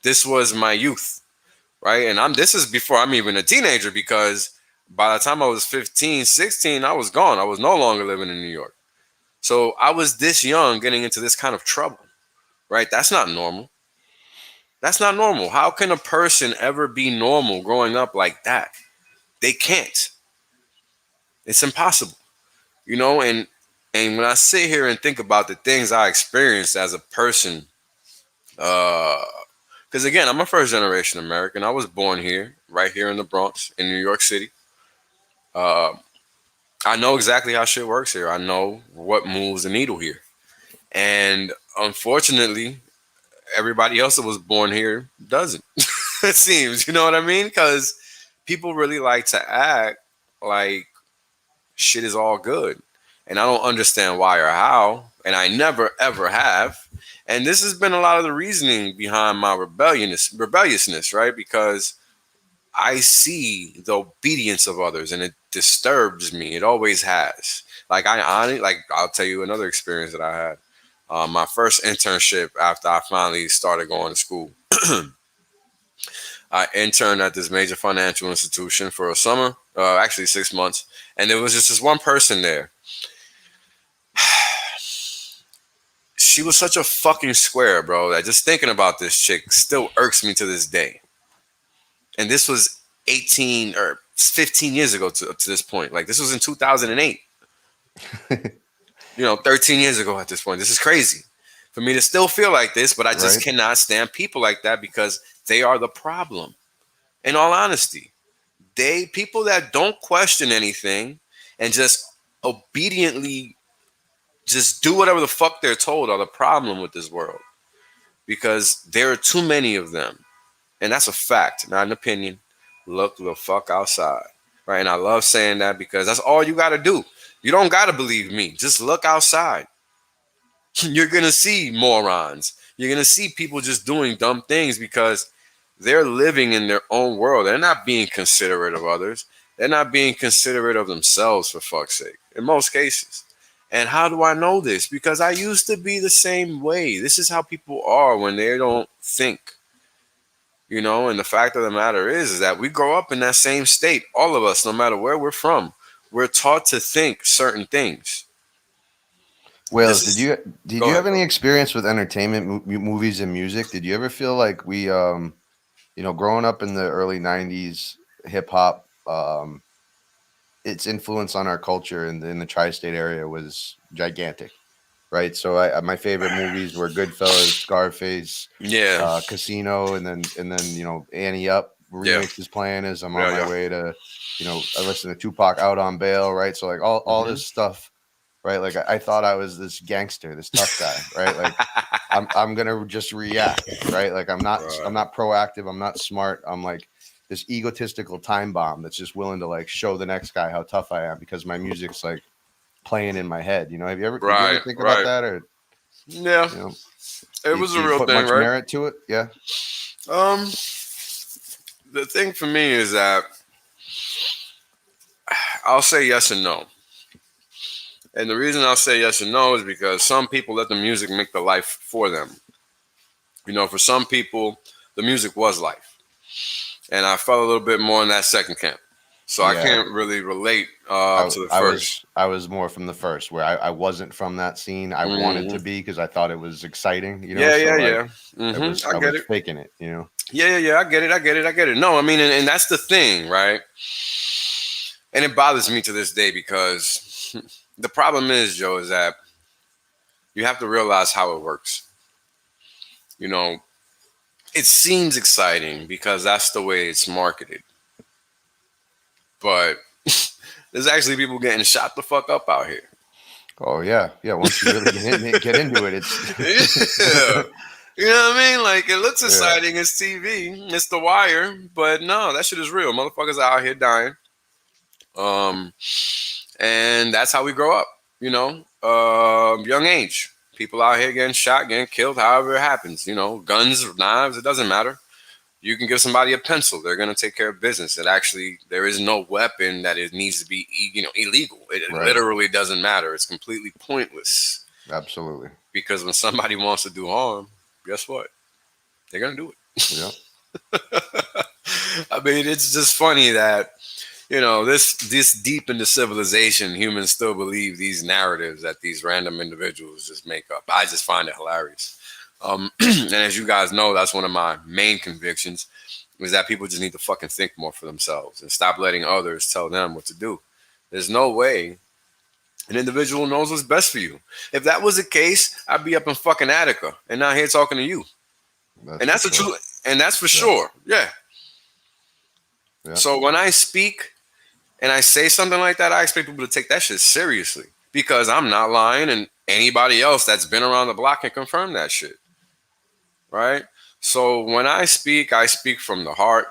This was my youth, right? And this is before I'm even a teenager because by the time I was 15, 16, I was gone. I was no longer living in New York. So I was this young getting into this kind of trouble, right? That's not normal. That's not normal. How can a person ever be normal growing up like that? They can't. It's impossible, and when I sit here and think about the things I experienced as a person, because again, I'm a first generation American. I was born here, right here in the Bronx, in New York City. I know exactly how shit works here. I know what moves the needle here. And unfortunately, everybody else that was born here doesn't. It seems, you know what I mean? Because people really like to act like shit is all good. And I don't understand why or how. And I never, ever have. And this has been a lot of the reasoning behind my rebelliousness, right? Because I see the obedience of others and it disturbs me. It always has. I'll tell you another experience that I had. My first internship after I finally started going to school. I interned at this major financial institution for a summer, actually 6 months. And there was just this one person there. she was such a fucking square, bro, that just thinking about this chick still irks me to this day. And this was 18 or 15 years ago to this point. Like, this was in 2008. 13 years ago at this point. This is crazy for me to still feel like this, but I just Right. cannot stand people like that because they are the problem. In all honesty, people that don't question anything and just obediently just do whatever the fuck they're told are the problem with this world, because there are too many of them. And that's a fact, not an opinion. Look the fuck outside, right? And I love saying that because that's all you got to do. You don't got to believe me. Just look outside. You're going to see morons. You're going to see people just doing dumb things because they're living in their own world. They're not being considerate of others. They're not being considerate of themselves, for fuck's sake, in most cases. And how do I know this? Because I used to be the same way. This is how people are when they don't think. And the fact of the matter is that we grow up in that same state. All of us, no matter where we're from, we're taught to think certain things. Wales, did you Go have ahead, any experience with entertainment, movies, and music? Did you ever feel like we, growing up in the early '90s, hip hop, its influence on our culture in the tri-state area was gigantic, right? So my favorite movies were Goodfellas, Scarface, Yeah. Casino, and then Annie Up Yeah. remix is playing as I'm Yeah, on my yeah. way to, I listen to Tupac Out on Bail, right? So like all this stuff, right? Like I thought I was this gangster, this tough guy, right? Like I'm gonna just react, right? Like I'm not proactive, I'm not smart, I'm like this egotistical time bomb that's just willing to like show the next guy how tough I am because my music's like playing in my head. Have you ever did you ever Right, think about right. that, or Yeah, you know it do was do a you real put thing, much right? merit to it? Yeah. Um, the thing for me is that I'll say yes and no. And the reason I'll say yes and no is because some people let the music make the life for them. For some people, the music was life. And I felt a little bit more in that second camp. So I Yeah. can't really relate I, to the I first. was more from the first, where I wasn't from that scene. I wanted to be because I thought it was exciting, Yeah, So yeah, yeah. I I get was it. faking it, Yeah. I get it. No, I mean, and that's the thing, right? And it bothers me to this day because the problem is, Joe, is that you have to realize how it works. It seems exciting because that's the way it's marketed. But there's actually people getting shot the fuck up out here. Oh yeah, yeah. Once you really get into it, it's Yeah. You know what I mean? Like, it looks yeah, exciting. It's TV. It's The Wire. But no, that shit is real. Motherfuckers out here dying. And that's how we grow up. Young age. People out here getting shot, getting killed, however it happens. Guns, knives, it doesn't matter. You can give somebody a pencil. They're going to take care of business. There is no weapon that it needs to be, illegal. It Right. literally doesn't matter. It's completely pointless. Absolutely. Because when somebody wants to do harm, guess what? They're going to do it. Yeah. I mean, it's just funny that, this deep into civilization, humans still believe these narratives that these random individuals just make up. I just find it hilarious. And as you guys know, that's one of my main convictions, is that people just need to fucking think more for themselves and stop letting others tell them what to do. There's no way an individual knows what's best for you. If that was the case, I'd be up in fucking Attica and not here talking to you. That's for sure. Yeah. So when I speak and I say something like that, I expect people to take that shit seriously because I'm not lying, and anybody else that's been around the block can confirm that shit. Right? So when I speak from the heart.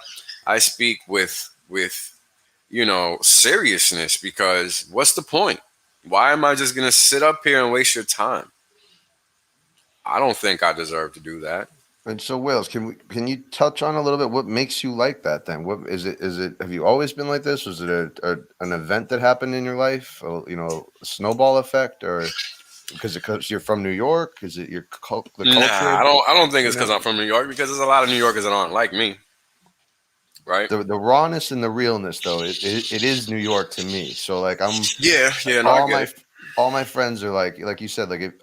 I speak with seriousness, because what's the point? Why am I just going to sit up here and waste your time? I don't think I deserve to do that. And so, Wales, can you touch on a little bit what makes you like that? Then, what is it? Have you always been like this? Was it an event that happened in your life? A snowball effect, or because you're from New York? Is it the culture? Nah, I don't think it's because I'm from New York, because there's a lot of New Yorkers that aren't like me. Right. The rawness and the realness, though, it is New York to me. So like yeah. No, all my friends are like you said, like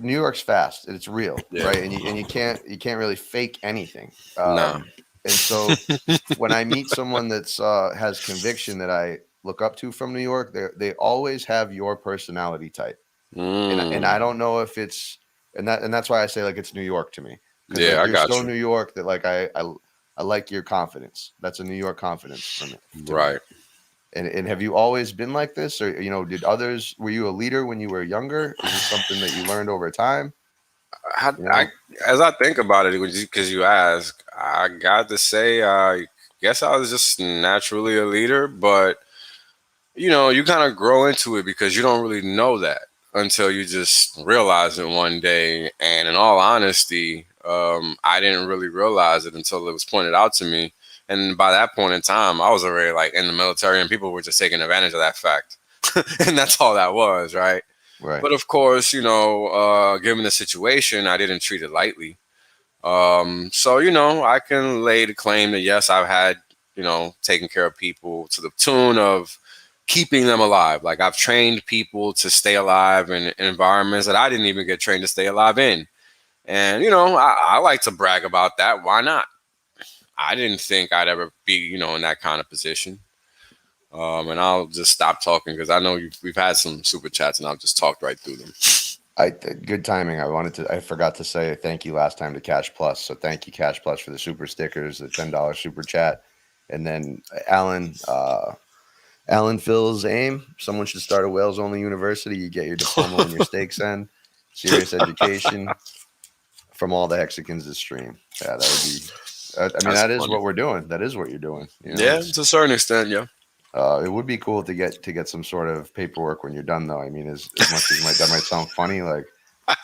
New York's fast. It's real, Yeah. right? And you can't really fake anything. Nah. And so when I meet someone that's has conviction that I look up to from New York, they always have your personality type. And I Mm. don't know if it's and that's why I say like it's New York to me, because Yeah, like I you're got so you. New York that like I like your confidence. That's a New York confidence from it to me. Right. And have you always been like this, or did others? Were you a leader when you were younger? Is this something that you learned over time? I, You I know, as I think about it, because you ask, I got to say, I guess I was just naturally a leader, but you kind of grow into it because you don't really know that until you just realize it one day. And in all honesty, I didn't really realize it until it was pointed out to me. And by that point in time, I was already like in the military, and people were just taking advantage of that fact. And that's all that was, right? right? But of course, given the situation, I didn't treat it lightly. So I can lay the claim that yes, I've had taken care of people to the tune of keeping them alive. Like I've trained people to stay alive in environments that I didn't even get trained to stay alive in. And I like to brag about that. Why not? I didn't think I'd ever be in that kind of position. And I'll just stop talking because I know we've had some super chats and I've just talked right through them. Good timing. I forgot to say thank you last time to Cash Plus. So thank you, Cash Plus, for the super stickers, the $10 super chat, and then Alan Phil's aim. Someone should start a Wales only university. You get your diploma when your stakes end. Serious education from all the Hexicans that stream. Yeah, that would be. I mean, That's that is funny. what we're doing. That is what you're doing. Yeah, to a certain extent, yeah. It would be cool to get some sort of paperwork when you're done, though. I mean, as much as that might sound funny, like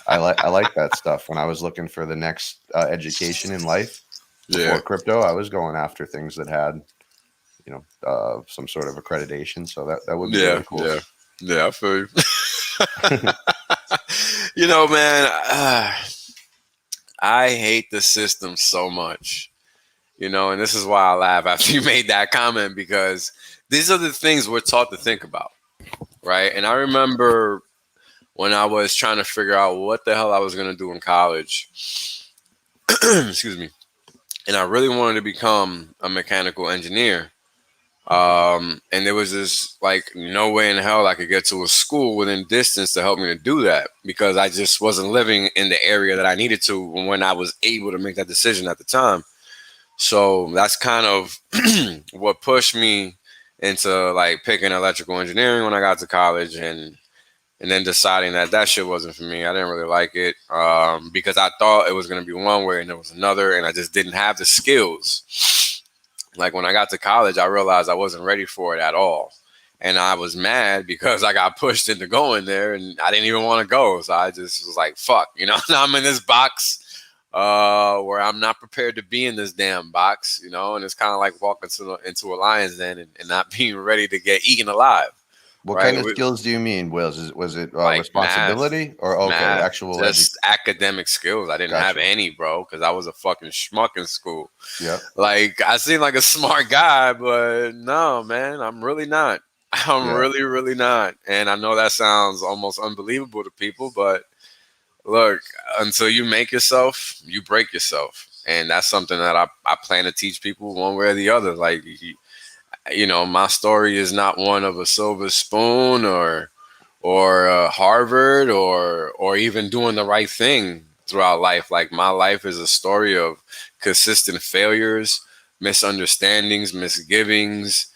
I like that stuff. When I was looking for the next education in life before Yeah. crypto, I was going after things that had some sort of accreditation. So that would be Yeah, really cool. yeah, yeah. I feel you. Man, I hate the system so much. And this is why I laugh after you made that comment because these are the things we're taught to think about, right? And I remember when I was trying to figure out what the hell I was going to do in college. Excuse me. And I really wanted to become a mechanical engineer. And there was this like no way in hell I could get to a school within distance to help me to do that because I just wasn't living in the area that I needed to when I was able to make that decision at the time. So that's kind of what pushed me into like picking electrical engineering when I got to college and then deciding that shit wasn't for me. I didn't really like it because I thought it was going to be one way and there was another, and I just didn't have the skills. Like when I got to college, I realized I wasn't ready for it at all. And I was mad because I got pushed into going there and I didn't even want to go. So I just was like, fuck, now I'm in this box where I'm not prepared to be in this damn box, and it's kind of like walking into a lion's den and not being ready to get eaten alive. What Right? kind of skills do you mean, Wills? Was it Like responsibility or okay, math, actual just academic skills. I didn't have Gotcha. any, bro, because I was a fucking schmuck in school. Yep. Like I seem like a smart guy, but no, man, I'm really not. I'm Yeah. really, really not. And I know that sounds almost unbelievable to people, but look, until you make yourself, you break yourself. And that's something that I plan to teach people one way or the other. Like, my story is not one of a silver spoon or Harvard or even doing the right thing throughout life. Like my life is a story of consistent failures, misunderstandings, misgivings,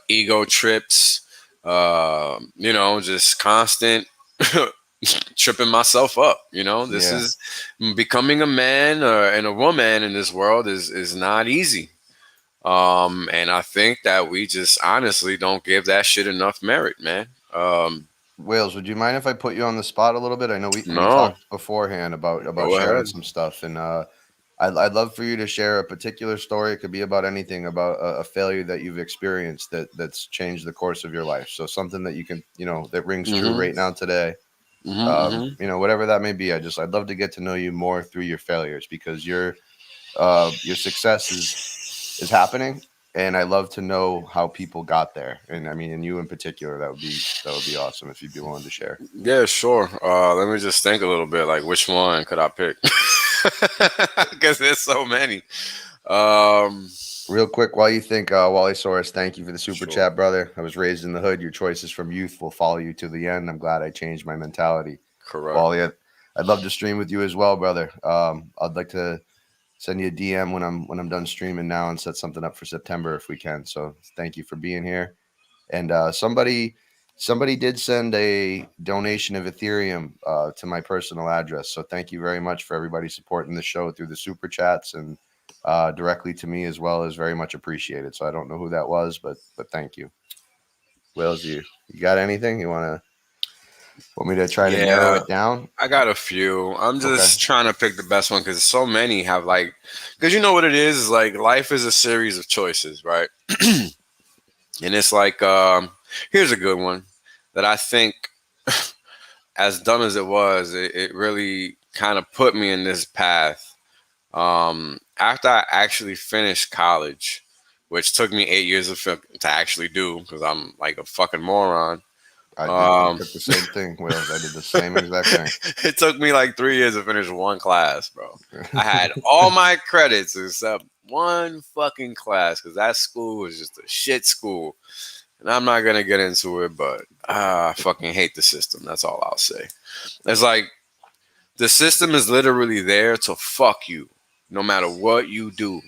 ego trips, just constant tripping myself up. This is becoming a man and a woman in this world is not easy. And I think that we just honestly don't give that shit enough merit, man. Wales, would you mind if I put you on the spot a little bit? I know we No, talked beforehand about go sharing ahead. some stuff, and I'd love for you to share a particular story. It could be about anything, about a failure that you've experienced that's changed the course of your life. So something that you can, that rings true right now today. Whatever that may be. I'd love to get to know you more through your failures because your success is happening, and I love to know how people got there. And I mean, and you in particular, that would be awesome if you'd be willing to share. Yeah, sure. Let me just think a little bit. Like, which one could I pick? Because there's so many. Um, Real quick, while you think, Wally Soros, thank you for the super Sure. chat, brother. I was raised in the hood. Your choices from youth will follow you to the end. I'm glad I changed my mentality. Correct. Wally, I'd love to stream with you as well, brother. I'd like to send you a DM when I'm done streaming now and set something up for September if we can. So thank you for being here. And somebody did send a donation of Ethereum to my personal address. So thank you very much for everybody supporting the show through the super chats and directly to me as well is very much appreciated. So I don't know who that was, but thank you. Wills, you got anything you want me to try to narrow Yeah, it down? I got a few. I'm Okay. just trying to pick the best one because so many have like, because you know what it is like life is a series of choices, right? And it's like, here's a good one that I think, as dumb as it was, it really kind of put me in this path. After I actually finished college, which took me 8 years to actually do because I'm like a fucking moron. I Um, took the same thing, Wills. I did the same exact thing. it took me like 3 years to finish one class, bro. I had all my credits except one fucking class because that school was just a shit school. And I'm not gonna get into it, but I fucking hate the system. That's all I'll say. It's like the system is literally there to fuck you, no matter what you do,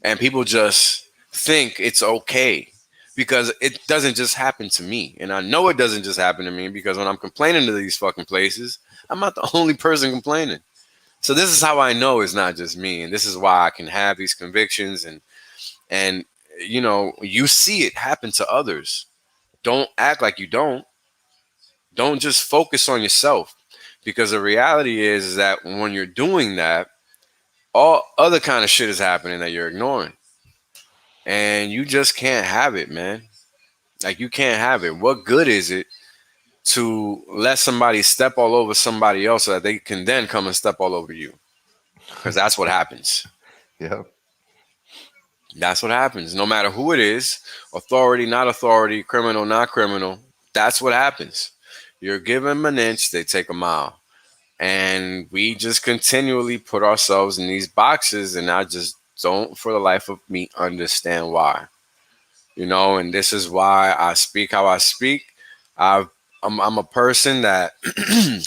and people just think it's okay because it doesn't just happen to me, and I know it doesn't just happen to me because when I'm complaining to these fucking places, I'm not the only person complaining. So this is how I know it's not just me, and this is why I can have these convictions and you know you see it happen to others. Don't act like you don't. Don't just focus on yourself because the reality is that when you're doing that, all other kind of shit is happening that you're ignoring, and you just can't have it, man. Like you can't have it. What good is it to let somebody step all over somebody else so that they can then come and step all over you? Because that's what happens. Yeah. That's what happens. No matter who it is, authority, not authority, criminal, not criminal. That's what happens. You're giving them an inch, they take a mile. And we just continually put ourselves in these boxes, and I just don't, for the life of me, understand why. You know, and this is why I speak how I speak. I've I'm a person that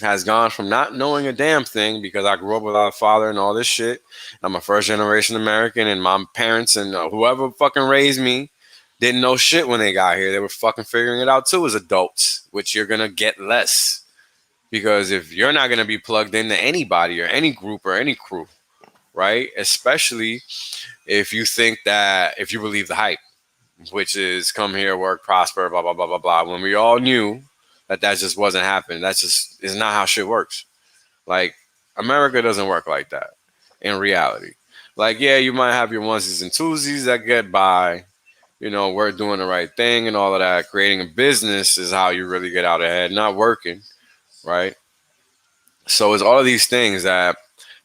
has gone from not knowing a damn thing because I grew up without a father and all this shit. I'm a first generation American, and my parents and whoever fucking raised me didn't know shit when they got here. They were fucking figuring it out too as adults, which you're gonna get less because if you're not gonna be plugged into anybody or any group or any crew, right? Especially if you think that if you believe the hype, which is come here, work, prosper, blah blah blah blah blah. When we all knew that just wasn't happening. That just is not how shit works. Like America doesn't work like that in reality. Like yeah, you might have your onesies and twosies that get by. You know, we're doing the right thing and all of that. Creating a business is how you really get out ahead, not working, right? So it's all of these things that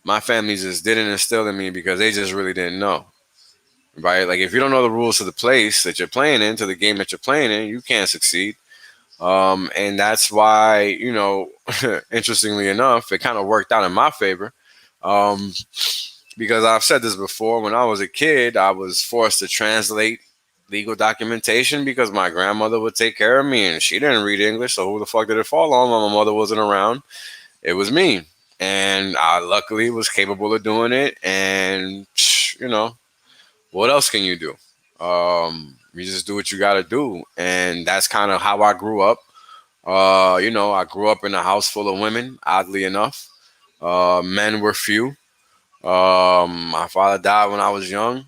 my family just didn't instill in me because they just really didn't know. Right? Like if you don't know the rules to the place that you're playing in, to the game that you're playing in, you can't succeed. And that's why, you know, interestingly enough, it kind of worked out in my favor. Um, because I've said this before, when I was a kid, I was forced to translate legal documentation because my grandmother would take care of me and she didn't read English. So who the fuck did it fall on when my mother wasn't around? It was me. And I luckily was capable of doing it. And, you know, what else can you do? You just do what you got to do. And that's kind of how I grew up. You know, I grew up in a house full of women, oddly enough. Men were few. My father died when I was young,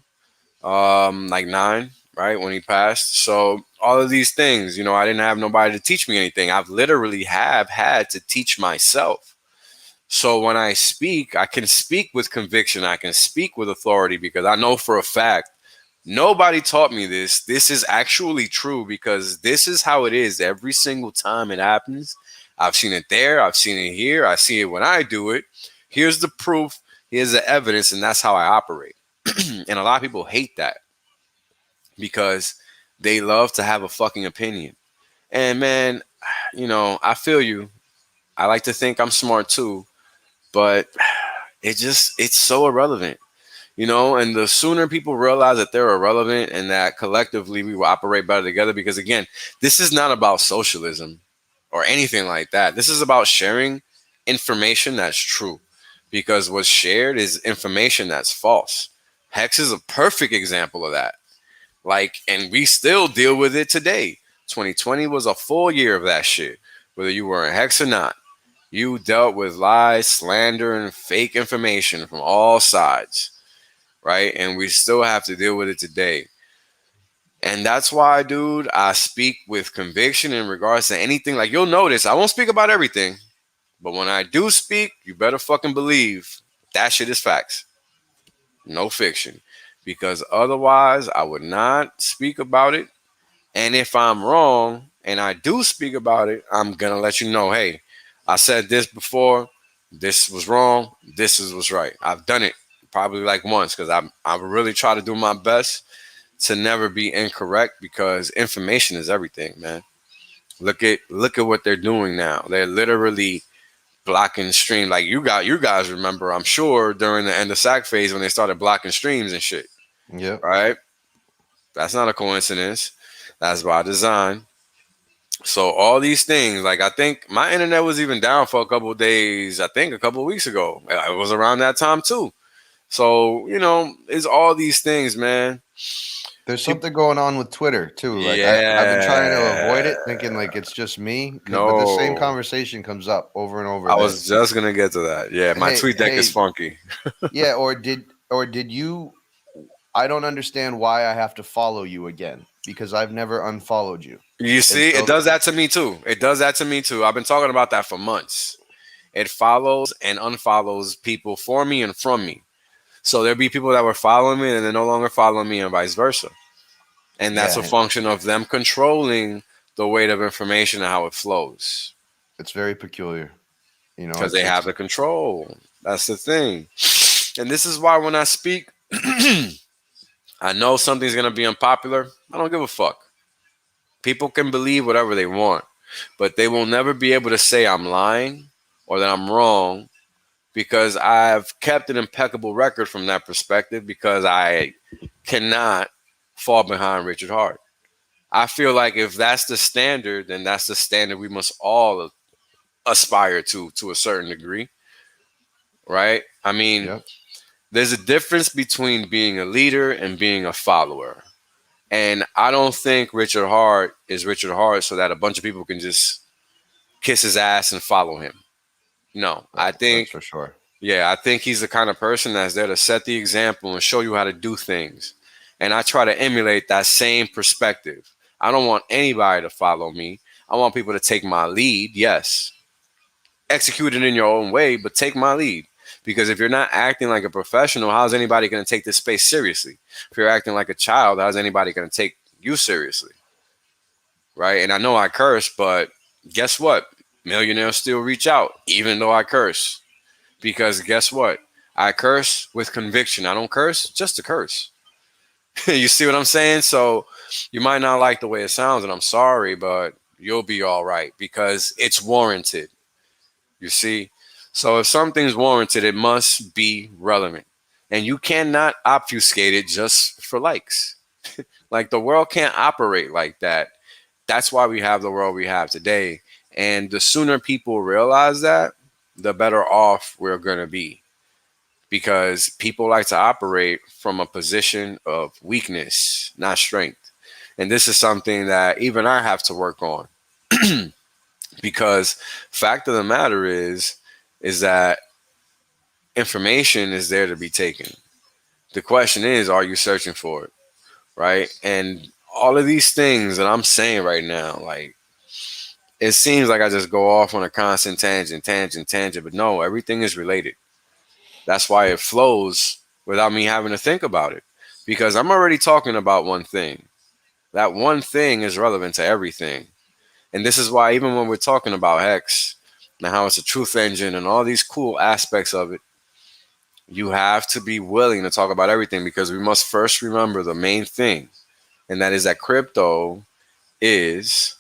like 9, right, when he passed. So all of these things, you know, I didn't have nobody to teach me anything. I've literally have had to teach myself. So when I speak, I can speak with conviction. I can speak with authority because I know for a fact nobody taught me this. This is actually true because this is how it is every single time it happens. I've seen it there. I've seen it here. I see it when I do it. Here's the proof. Here's the evidence. And that's how I operate. And a lot of people hate that. because they love to have a fucking opinion. And man, I feel you. I like to think I'm smart too, but it's so irrelevant. And the sooner people realize that they're irrelevant and that collectively we will operate better together, because again, this is not about socialism or anything like that. This is about sharing information that's true, because what's shared is information that's false. Hex is a perfect example of that. Like, and we still deal with it today. 2020 was a full year of that shit. Whether you were in Hex or not, you dealt with lies, slander, and fake information from all sides, right? And we still have to deal with it today. And that's why, dude, I speak with conviction in regards to anything. Like, you'll notice, I won't speak about everything, but when I do speak, you better fucking believe that shit is facts, no fiction. Because otherwise, I would not speak about it. And if I'm wrong and I do speak about it, I'm going to let you know, hey, I said this before. This was wrong. Was right. I've done it probably like once, because I really try to do my best to never be incorrect, because information is everything, man. Look at what they're doing now. They're literally blocking stream. Like you guys remember, I'm sure, during the end of SAC phase when they started blocking streams and shit. Yep. Right? That's not a coincidence. That's by design. So all these things, like, I think my internet was even down for a couple of days. I think a couple of weeks ago. It was around that time too. So it's all these things, man. There's something going on with Twitter too. Like I've been trying to avoid it, thinking like it's just me. But the same No. conversation comes up over and over. I was just gonna get to that. Yeah, my tweet deck is funky. Yeah, or did you? I don't understand why I have to follow you again, because I've never unfollowed you. You see, it does that to me too. I've been talking about that for months. It follows and unfollows people for me and from me. So there'll be people that were following me and they're no longer following me, and vice versa. And that's a function of them controlling the weight of information and how it flows. It's very peculiar, because they have the control. That's the thing. And this is why when I speak, I know something's going to be unpopular. I don't give a fuck. People can believe whatever they want, but they will never be able to say I'm lying or that I'm wrong, because I've kept an impeccable record from that perspective, because I cannot fall behind Richard Hart. I feel like if that's the standard, then that's the standard we must all aspire to a certain degree, right? I mean, there's a difference between being a leader and being a follower. And I don't think Richard Hart is Richard Hart so that a bunch of people can just kiss his ass and follow him. No, I think, that's for sure. Yeah, I think he's the kind of person that's there to set the example and show you how to do things. And I try to emulate that same perspective. I don't want anybody to follow me. I want people to take my lead. Yes. Execute it in your own way, but take my lead. Because if you're not acting like a professional, how's anybody going to take this space seriously? If you're acting like a child, how's anybody going to take you seriously? Right? And I know I curse, but guess what? Millionaires still reach out, even though I curse. Because guess what? I curse with conviction. I don't curse just to curse. You see what I'm saying? So you might not like the way it sounds, and I'm sorry, but you'll be all right because it's warranted. You see? So if something's warranted, it must be relevant. And you cannot obfuscate it just for likes. Like, the world can't operate like that. That's why we have the world we have today. And the sooner people realize that, the better off we're going to be. Because people like to operate from a position of weakness, not strength. And this is something that even I have to work on. Because fact of the matter is that information is there to be taken. The question is, are you searching for it? Right? And all of these things that I'm saying right now, like, it seems like I just go off on a constant tangent, but no, everything is related. That's why it flows without me having to think about it, because I'm already talking about one thing. That one thing is relevant to everything. And this is why even when we're talking about Hex and how it's a truth engine and all these cool aspects of it, you have to be willing to talk about everything, because we must first remember the main thing. and that is that crypto is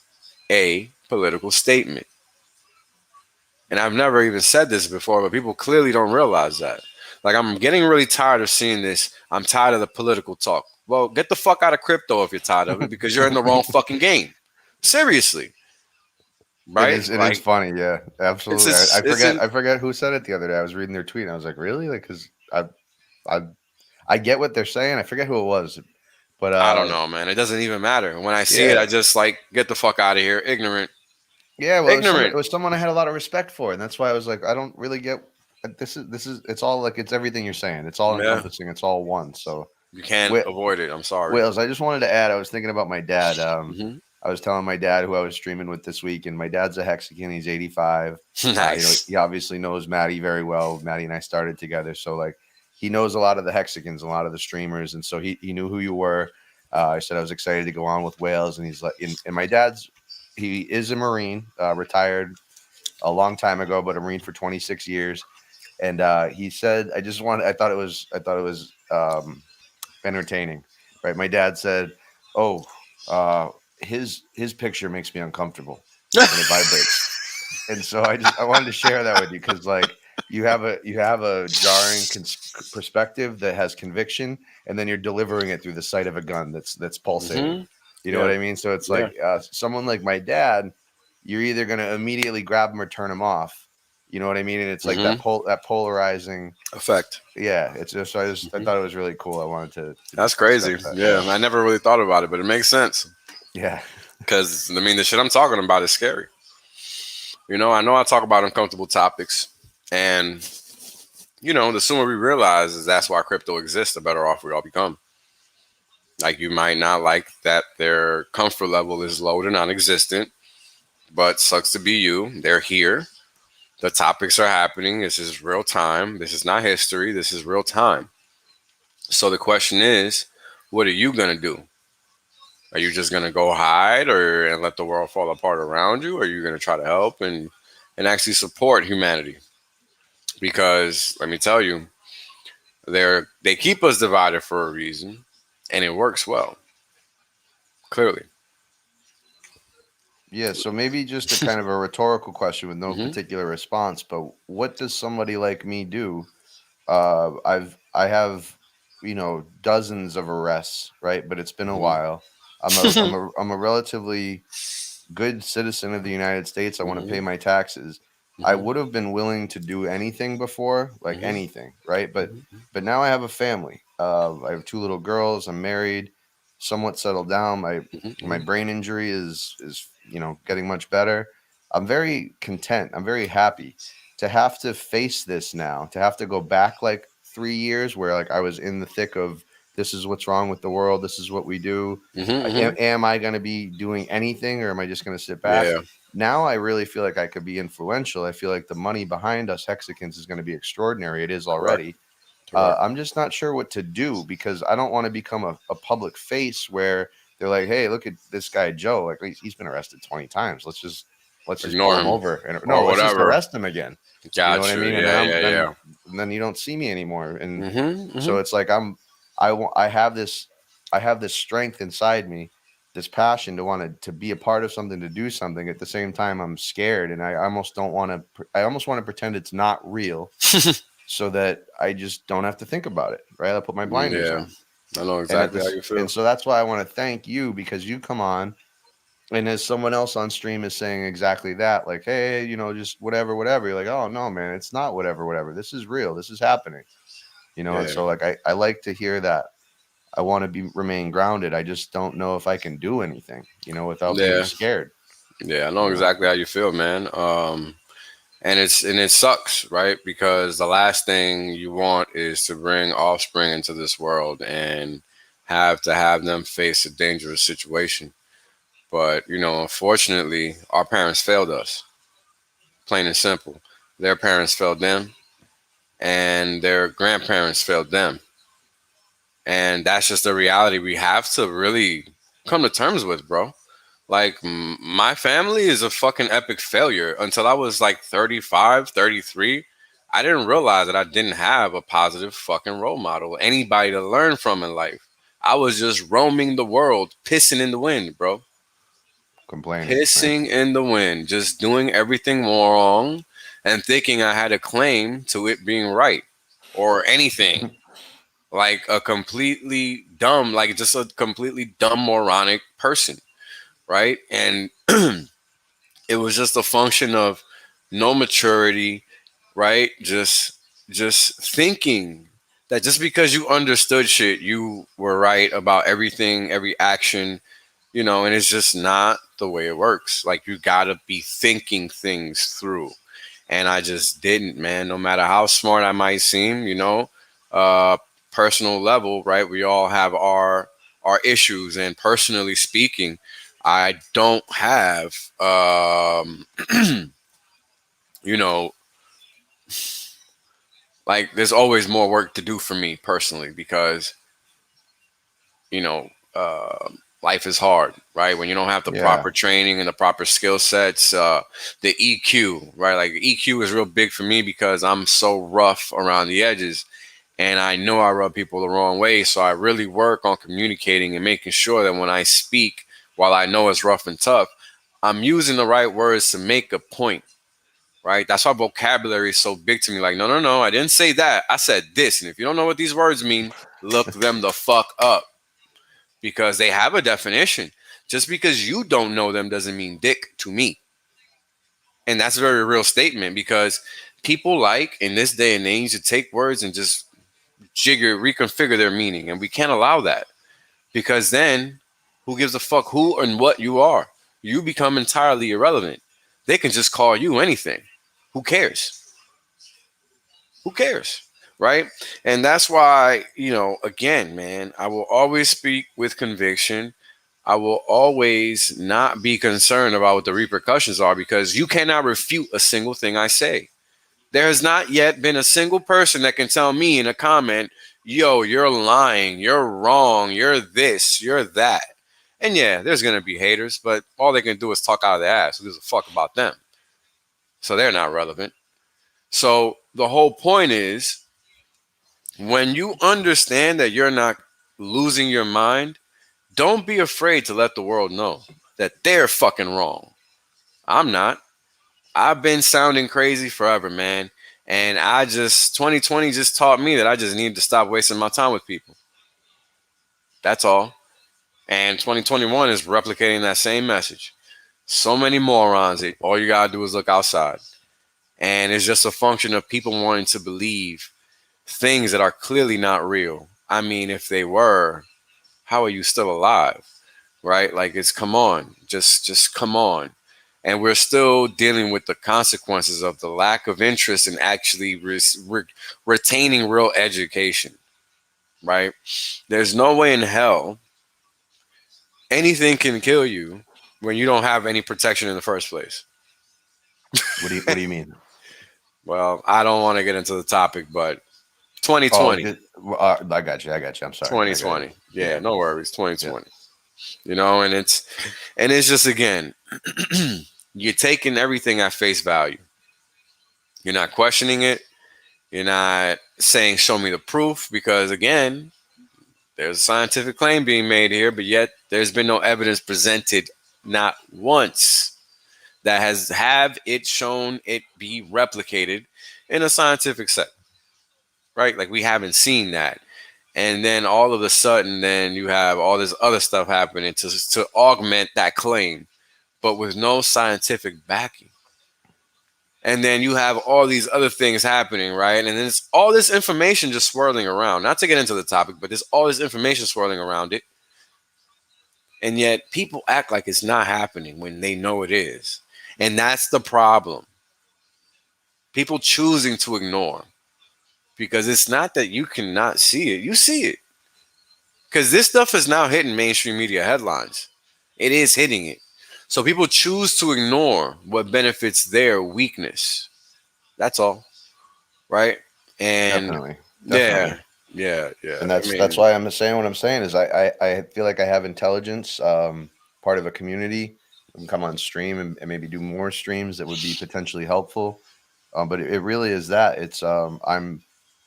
a political statement. And I've never even said this before, but people clearly don't realize that. Like, I'm getting really tired of seeing this. I'm tired of the political talk. Well, get the fuck out of crypto if you're tired of it, because you're in the wrong fucking game. Seriously, It right? is. It is Like, funny. Yeah, it's absolutely. I, I just, it's forget. in. I forget who said it the other day. I was reading their tweet and I was like, really? Like, because I, I get what they're saying. I forget who it was, but I don't know, man. It doesn't even matter. When I see it, yeah, I just like get the fuck out of here. Ignorant, yeah. Well, it ignorant. was someone I had a lot of respect for, and that's why I was like, I don't really get. This is. It's all like it's everything you're saying. It's all Yeah, encompassing. It's all one. So, you can't Wh- avoid it. I'm sorry. Wales, I just wanted to add. I was thinking about my dad. Hmm. I was telling my dad who I was streaming with this week, and my dad's a Hexican. He's 85. Nice. He obviously knows Maddie very well. Maddie and I started together, so like he knows a lot of the Hexicans, a lot of the streamers, and so he knew who you were. I said I was excited to go on with Wales, and he's like, and my dad's he is a Marine, retired a long time ago, but a Marine for 26 years, and he said, I thought it was entertaining, right? My dad said, "Oh, uh, his picture makes me uncomfortable when it vibrates," and so I wanted to share that with you because like you have a jarring perspective that has conviction, and then you're delivering it through the sight of a gun that's pulsating. Hmm. You know what Yeah. I mean? So it's Yeah. like someone like my dad, you're either gonna immediately grab him or turn him off. You know what I mean? And it's like Hmm. that polarizing. Effect. Yeah, it's just I Hmm. thought it was really cool. I wanted to That's just crazy. discuss that. Yeah, I never really thought about it, but it makes sense Yeah. because I mean the shit I'm talking about is scary. I know I talk about uncomfortable topics, and the sooner we realize is that's why crypto exists, the better off we all become. Like, you might not like that their comfort level is low to non-existent, but sucks to be you. They're here. The topics are happening. This is real time. This is not history. This is real time. So the question is, what are you gonna do? Are you just gonna go hide or and let the world fall apart around you? Or are you gonna try to help and actually support humanity? Because let me tell you, they keep us divided for a reason, and it works well. Clearly. Yeah, so maybe just a kind of a rhetorical question with no Hmm. particular response, but what does somebody like me do? I have, dozens of arrests, right? But it's been a Hmm. while. I'm a relatively good citizen of the United States. I want to Hmm. pay my taxes. I Hmm. would have been willing to do anything before, like Hmm. anything, right? Hmm. But now I have a family. I have two little girls. I'm married, somewhat settled down. My Hmm. brain injury is getting much better. I'm very content. I'm very happy to have to face this now. To have to go back like 3 years where like I was in the thick of this is what's wrong with the world. This is what we do. Hmm. Am I going to be doing anything or am I just going to sit back? Yeah. Now I really feel like I could be influential. I feel like the money behind us Hexicans is going to be extraordinary. It is Correct. already. Correct. I'm just not sure what to do because I don't want to become a public face where they're like, "Hey, look at this guy Joe. Like he's been arrested 20 times. Let's just pull Ignore him him over and no, or let's just whatever. arrest him again." You know what Got I you. mean? And Yeah. Yeah. Yeah. then you don't see me anymore. And Hmm. so Hmm. it's like I have this strength inside me, this passion to want to be a part of something, to do something. At the same time, I'm scared, and I almost don't want to. I almost want to pretend it's not real, so that I just don't have to think about it. Right? I put my blinders Yeah. on, I know and at exactly how this, you and feel. so that's why I want to thank you because you come on, and as someone else on stream is saying exactly that, like, hey, just whatever, whatever. You're like, oh no, man, it's not whatever, whatever. This is real. This is happening. And Yeah. so like I like to hear that. I want to remain grounded. I just don't know if I can do anything, without being Yeah. scared. Yeah. I know You know, exactly how you feel, man. And it sucks, right? Because the last thing you want is to bring offspring into this world and have them face a dangerous situation. But unfortunately, our parents failed us, plain and simple. Their parents failed them, and their grandparents failed them, and that's just the reality we have to really come to terms with, bro. Like, my family is a fucking epic failure. Until I was like 35, 33, I didn't realize that I didn't have a positive fucking role model, anybody to learn from in life. I was just roaming the world, pissing in the wind, bro. Complaining, right? Pissing in the wind, just doing everything wrong and thinking I had a claim to it being right or anything. Like a completely dumb, like just a completely dumb, moronic person, right? And it was just a function of no maturity, right? Just thinking that just because you understood shit, you were right about everything, every action, and it's just not the way it works. Like you gotta be thinking things through. And I just didn't, man. No matter how smart I might seem, uh personal level, right? We all have our issues. And personally speaking, I don't have you know, like there's always more work to do for me personally because you know, life is hard, right? When you don't have the Yeah. proper training and the proper skill sets, the EQ, right? Like EQ is real big for me because I'm so rough around the edges and I know I rub people the wrong way. So I really work on communicating and making sure that when I speak, while I know it's rough and tough, I'm using the right words to make a point, right? That's why vocabulary is so big to me. Like, no, no, no, I didn't say that. I said this. And if you don't know what these words mean, look them the fuck up because they have a definition. Just because you don't know them doesn't mean dick to me. And that's a very real statement because people like in this day and age to take words and just reconfigure their meaning. And we can't allow that because then who gives a fuck who and what you are? You become entirely irrelevant. They can just call you anything. Who cares? Who cares? Right? And that's why, again, man, I will always speak with conviction. I will always not be concerned about what the repercussions are because you cannot refute a single thing I say. There has not yet been a single person that can tell me in a comment, yo, you're lying, you're wrong, you're this, you're that. And yeah, there's going to be haters, but all they can do is talk out of their ass. Who gives a fuck about them? So they're not relevant. So the whole point is when you understand that you're not losing your mind, don't be afraid to let the world know that they're fucking wrong. I'm not. I've been sounding crazy forever, man. And 2020 just taught me that I just need to stop wasting my time with people. That's all. And 2021 is replicating that same message. So many morons. All you got to do is look outside. And it's just a function of people wanting to believe things that are clearly not real. I mean, if they were, how are you still alive? Right? Like it's come on. Just come on. And we're still dealing with the consequences of the lack of interest in actually retaining real education, right? There's no way in hell anything can kill you when you don't have any protection in the first place. What do you mean? Well, I don't want to get into the topic, but Oh, 2020, I got you. I got you. I'm sorry. I got you. 2020. Yeah, Yeah. no worries, Yeah. 2020. And it's just again, you're taking everything at face value. You're not questioning it. You're not saying, show me the proof, because again, there's a scientific claim being made here, but yet there's been no evidence presented, not once, that has have it shown it be replicated in a scientific setting, right? Like we haven't seen that. And then all of a sudden, then you have all this other stuff happening to augment that claim, but with no scientific backing. And then you have all these other things happening, right? And then it's all this information just swirling around. Not to get into the topic, but there's all this information swirling around it. And yet people act like it's not happening when they know it is. And that's the problem. People choosing to ignore because it's not that you cannot see it. You see it. Because this stuff is now hitting mainstream media headlines. It is hitting it. So people choose to ignore what benefits their weakness. That's all. Right? And Definitely. yeah, Definitely. yeah. And I that's mean, why I'm saying what I'm saying is I feel like I have intelligence, part of a community. I can come on stream and maybe do more streams that would be potentially helpful. But it really is that it's I'm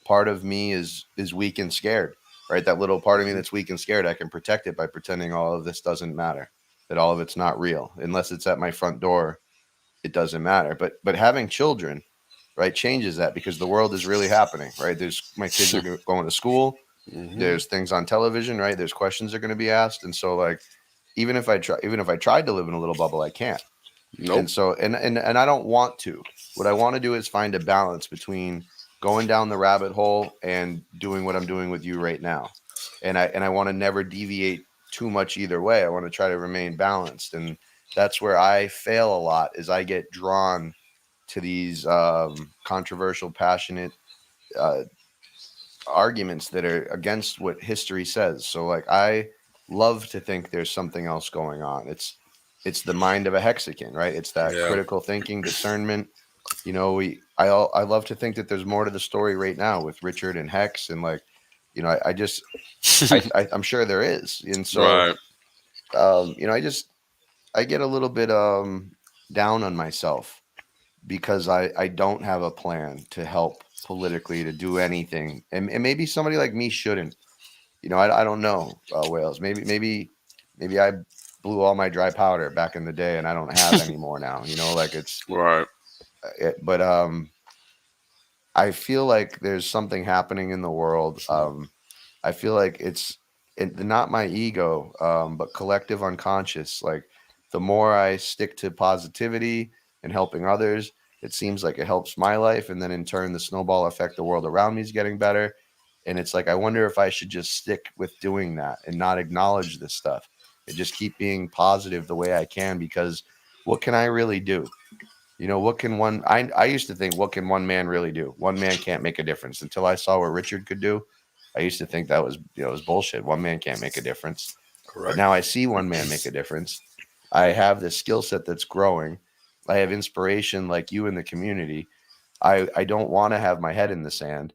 part of me is weak and scared. right? That little part of me that's weak and scared, I can protect it by pretending all of this doesn't matter, that all of it's not real. Unless it's at my front door, it doesn't matter. But having children, right, changes that, because the world is really happening, right? There's my kids are going to school. There's things on television, right? There's questions are going to be asked, and so like even if I tried to live in a little bubble, I can't. Nope. And so and I don't want to. What I want to do is find a balance between going down the rabbit hole and doing what I'm doing with you right now. And I want to never deviate too much either way. I want to try to remain balanced. And that's where I fail a lot, is I get drawn to these controversial, passionate arguments that are against what history says. So like I love to think there's something else going on. It's the mind of a hexagon, right? It's that Yeah. critical thinking, discernment. You know, I love to think that there's more to the story right now with Richard and Hex, and like, you know, I'm sure there is. And so Right. you know, I get a little bit down on myself because I don't have a plan to help politically, to do anything. And maybe somebody like me shouldn't. You know, I don't know, Wales. Maybe I blew all my dry powder back in the day and I don't have any more now. You know, like Right. but I feel like there's something happening in the world. I feel like it's not my ego, but collective unconscious. Like the more I stick to positivity and helping others, it seems like it helps my life. And then in turn, the snowball effect, the world around me is getting better. And it's like, I wonder if I should just stick with doing that and not acknowledge this stuff and just keep being positive the way I can, because what can I really do? You know, what can I used to think, what can one man really do? One man can't make a difference, until I saw what Richard could do. I used to think that was, you know, it was bullshit. One man can't make a difference. But Correct. now I see one man make a difference. I have this skill set that's growing. I have inspiration like you in the community. I don't want to have my head in the sand.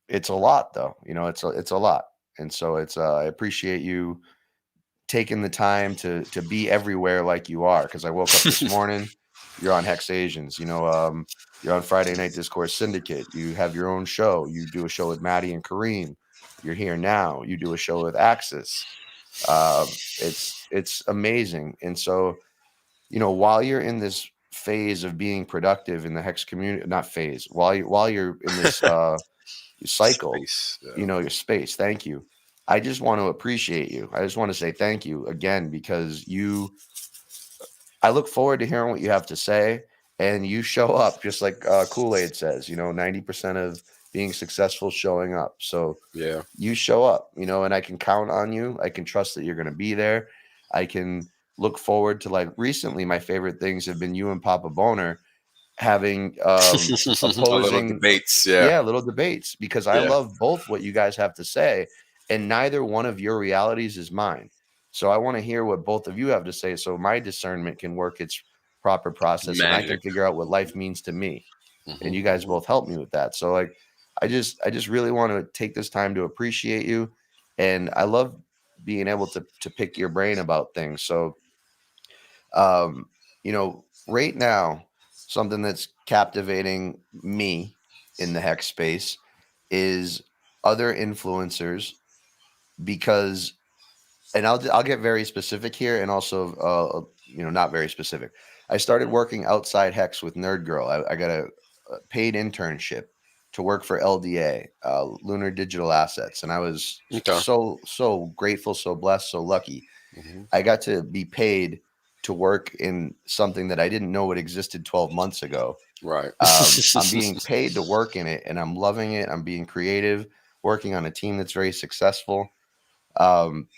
It's a lot though. You know, it's a lot. And so I appreciate you taking the time to be everywhere like you are, because I woke up this morning. You're on Hex Asians, you know, you're on Friday Night Discourse Syndicate. You have your own show. You do a show with Maddie and Kareem. You're here now. You do a show with Axis. It's amazing. And so, you know, while you're in this phase of being productive in the Hex community, not phase, while you're in this cycle, Space. Yeah. you know, your space. Thank you. I just want to appreciate you. I just want to say thank you again, because I look forward to hearing what you have to say, and you show up just like Kool-Aid says, you know, 90% of being successful showing up. So Yeah. you show up, you know, and I can count on you. I can trust that you're going to be there. I can look forward to, like, recently, my favorite things have been you and Papa Boner having A little opposing debates. Yeah. little debates, because I Yeah. love both what you guys have to say, and neither one of your realities is mine. So I want to hear what both of you have to say, so my discernment can work its proper process and I can Magic. figure out what life means to me. And Mhm. you guys both help me with that. So like I just really want to take this time to appreciate you, and I love being able to pick your brain about things. So you know, right now, something that's captivating me in the Hex space is other influencers, because, and I'll get very specific here, and also you know, not very specific. I started working outside Hex with Nerd Girl. I got a paid internship to work for LDA, Lunar Digital Assets, and I was Okay. so grateful, so blessed, so lucky. Mhm. I got to be paid to work in something that I didn't know it existed 12 months ago. Right. I'm being paid to work in it, and I'm loving it. I'm being creative, working on a team that's very successful. Um,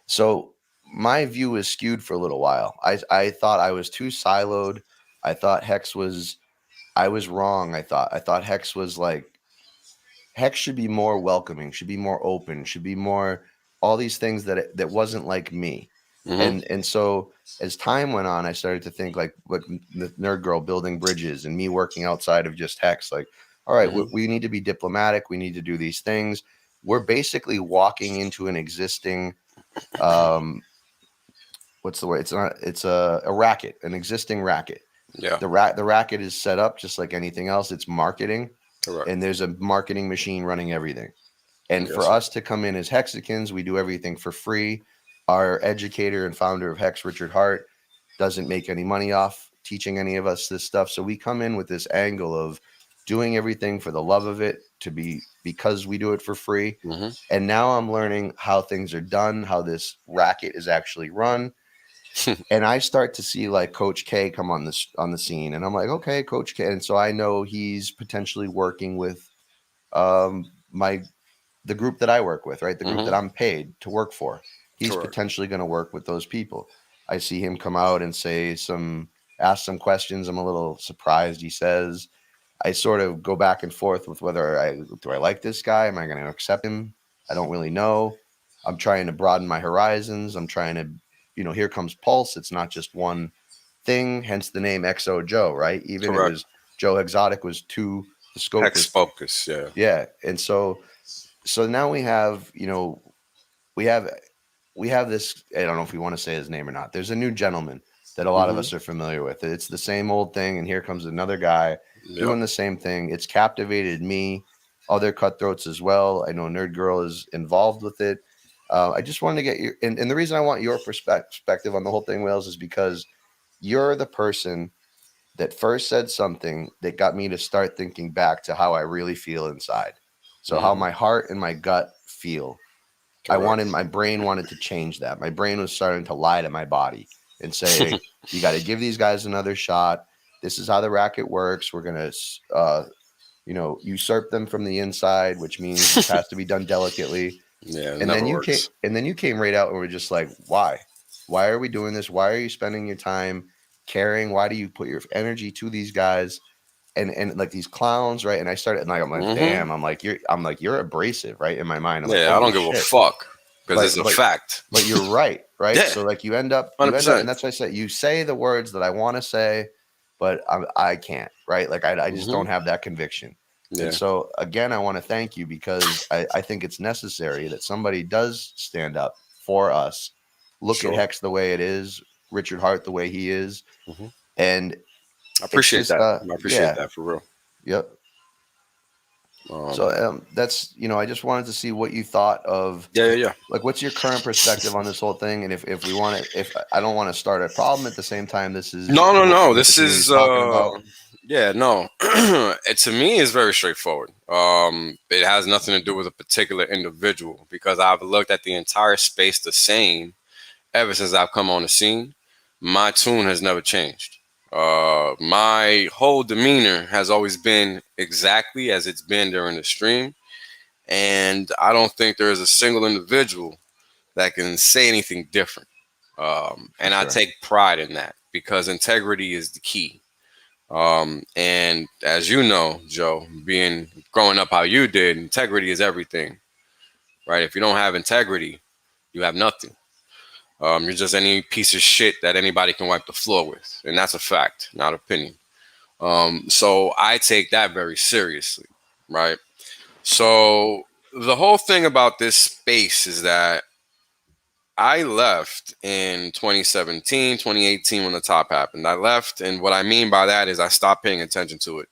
so my view was skewed for a little while. I thought I was too siloed. I thought I was wrong. I thought Hex was like, Hex should be more welcoming, should be more open, should be more all these things that wasn't like me. Mhm. And so as time went on, I started to think like what the Nerd Girl building bridges and me working outside of just Hex, like, all right, Mhm. we need to be diplomatic. We need to do these things. We're basically walking into an existing, what's the word? It's a racket, an existing racket. Yeah. The racket is set up just like anything else. It's marketing, Correct. and there's a marketing machine running everything. And Yes, for sir. us to come in as Hexicans, we do everything for free. Our educator and founder of Hex, Richard Hart, doesn't make any money off teaching any of us this stuff. So we come in with this angle of doing everything for the love of it, because we do it for free. Mhm. And now I'm learning how things are done, how this racket is actually run. And I start to see like Coach K come on the scene, and I'm like, okay, Coach K. And so I know he's potentially working with my the group that I work with, right? The group that Mhm. I'm paid to work for. He's Correct. potentially going to work with those people. I see him come out and ask some questions. I'm a little surprised he says. I sort of go back and forth with whether I like this guy? Am I going to accept him? I don't really know. I'm trying to broaden my horizons. I'm trying to, here comes Pulse. It's not just one thing, hence the name XO Joe, right? Even it Correct. was Joe Exotic was two, the scope Hex was, focus. Yeah. yeah. And so now we have, we have we have this. I don't know if we want to say his name or not. There's a new gentleman that a lot of Mhm. us are familiar with. It's the same old thing, and here comes another guy Yep. doing the same thing. It's captivated me, other cutthroats as well. I know Nerd Girl is involved with it. I just wanted to get your and the reason I want your perspective on the whole thing, Wales, is because you're the person that first said something that got me to start thinking back to how I really feel inside. So how Mhm. my heart and my gut feel. Correct. My brain wanted to change that. My brain was starting to lie to my body and say, you got to give these guys another shot. This is how the racket works. We're going to, usurp them from the inside, which means this has to be done delicately. Yeah, it And then never you came, works. and then you came right out and were just like, why? Why are we doing this? Why are you spending your time caring? Why do you put your energy to these guys? And like these clowns, right? And I started, and I'm like, Mhm. damn, you're abrasive, right? In my mind, I'm like, Yeah, I holy don't give a shit. fuck because it's But a but fact. but you're right, right? Yeah, So like you end up, 100%. and that's why I said you say the words that I want to say, but I can't, right? Like I just don't Mhm. have that conviction. And Yeah, so again, I want to thank you because I think it's necessary that somebody does stand up for us, look at sure. Hex the way it is, Richard Hart the way he is, Mhm. and I it's appreciate just that. I appreciate yeah, that for real. yep. So Um, that's I just wanted to see what you thought of yeah, yeah, yeah. like what's your current perspective on this whole thing, and if we want to, if I don't want to start a problem at the same time, this is No, no, no. what the This community is is talking about. yeah, no. It to me is very straightforward. It has nothing to do with a particular individual because I've looked at the entire space the same ever since I've come on the scene. My tune has never changed. My whole demeanor has always been exactly as it's been during the stream, and I don't think there is a single individual that can say anything different. For And I sure. take pride in that because integrity is the key. And as you know, Joe, being growing up how you did, integrity is everything, right? If you don't have integrity, you have nothing. You're just any piece of shit that anybody can wipe the floor with, and that's a fact, not opinion. So I take that very seriously, right? So the whole thing about this space is that I left in 2017, 2018 when the top happened. I left, and what I mean by that is I stopped paying attention to it.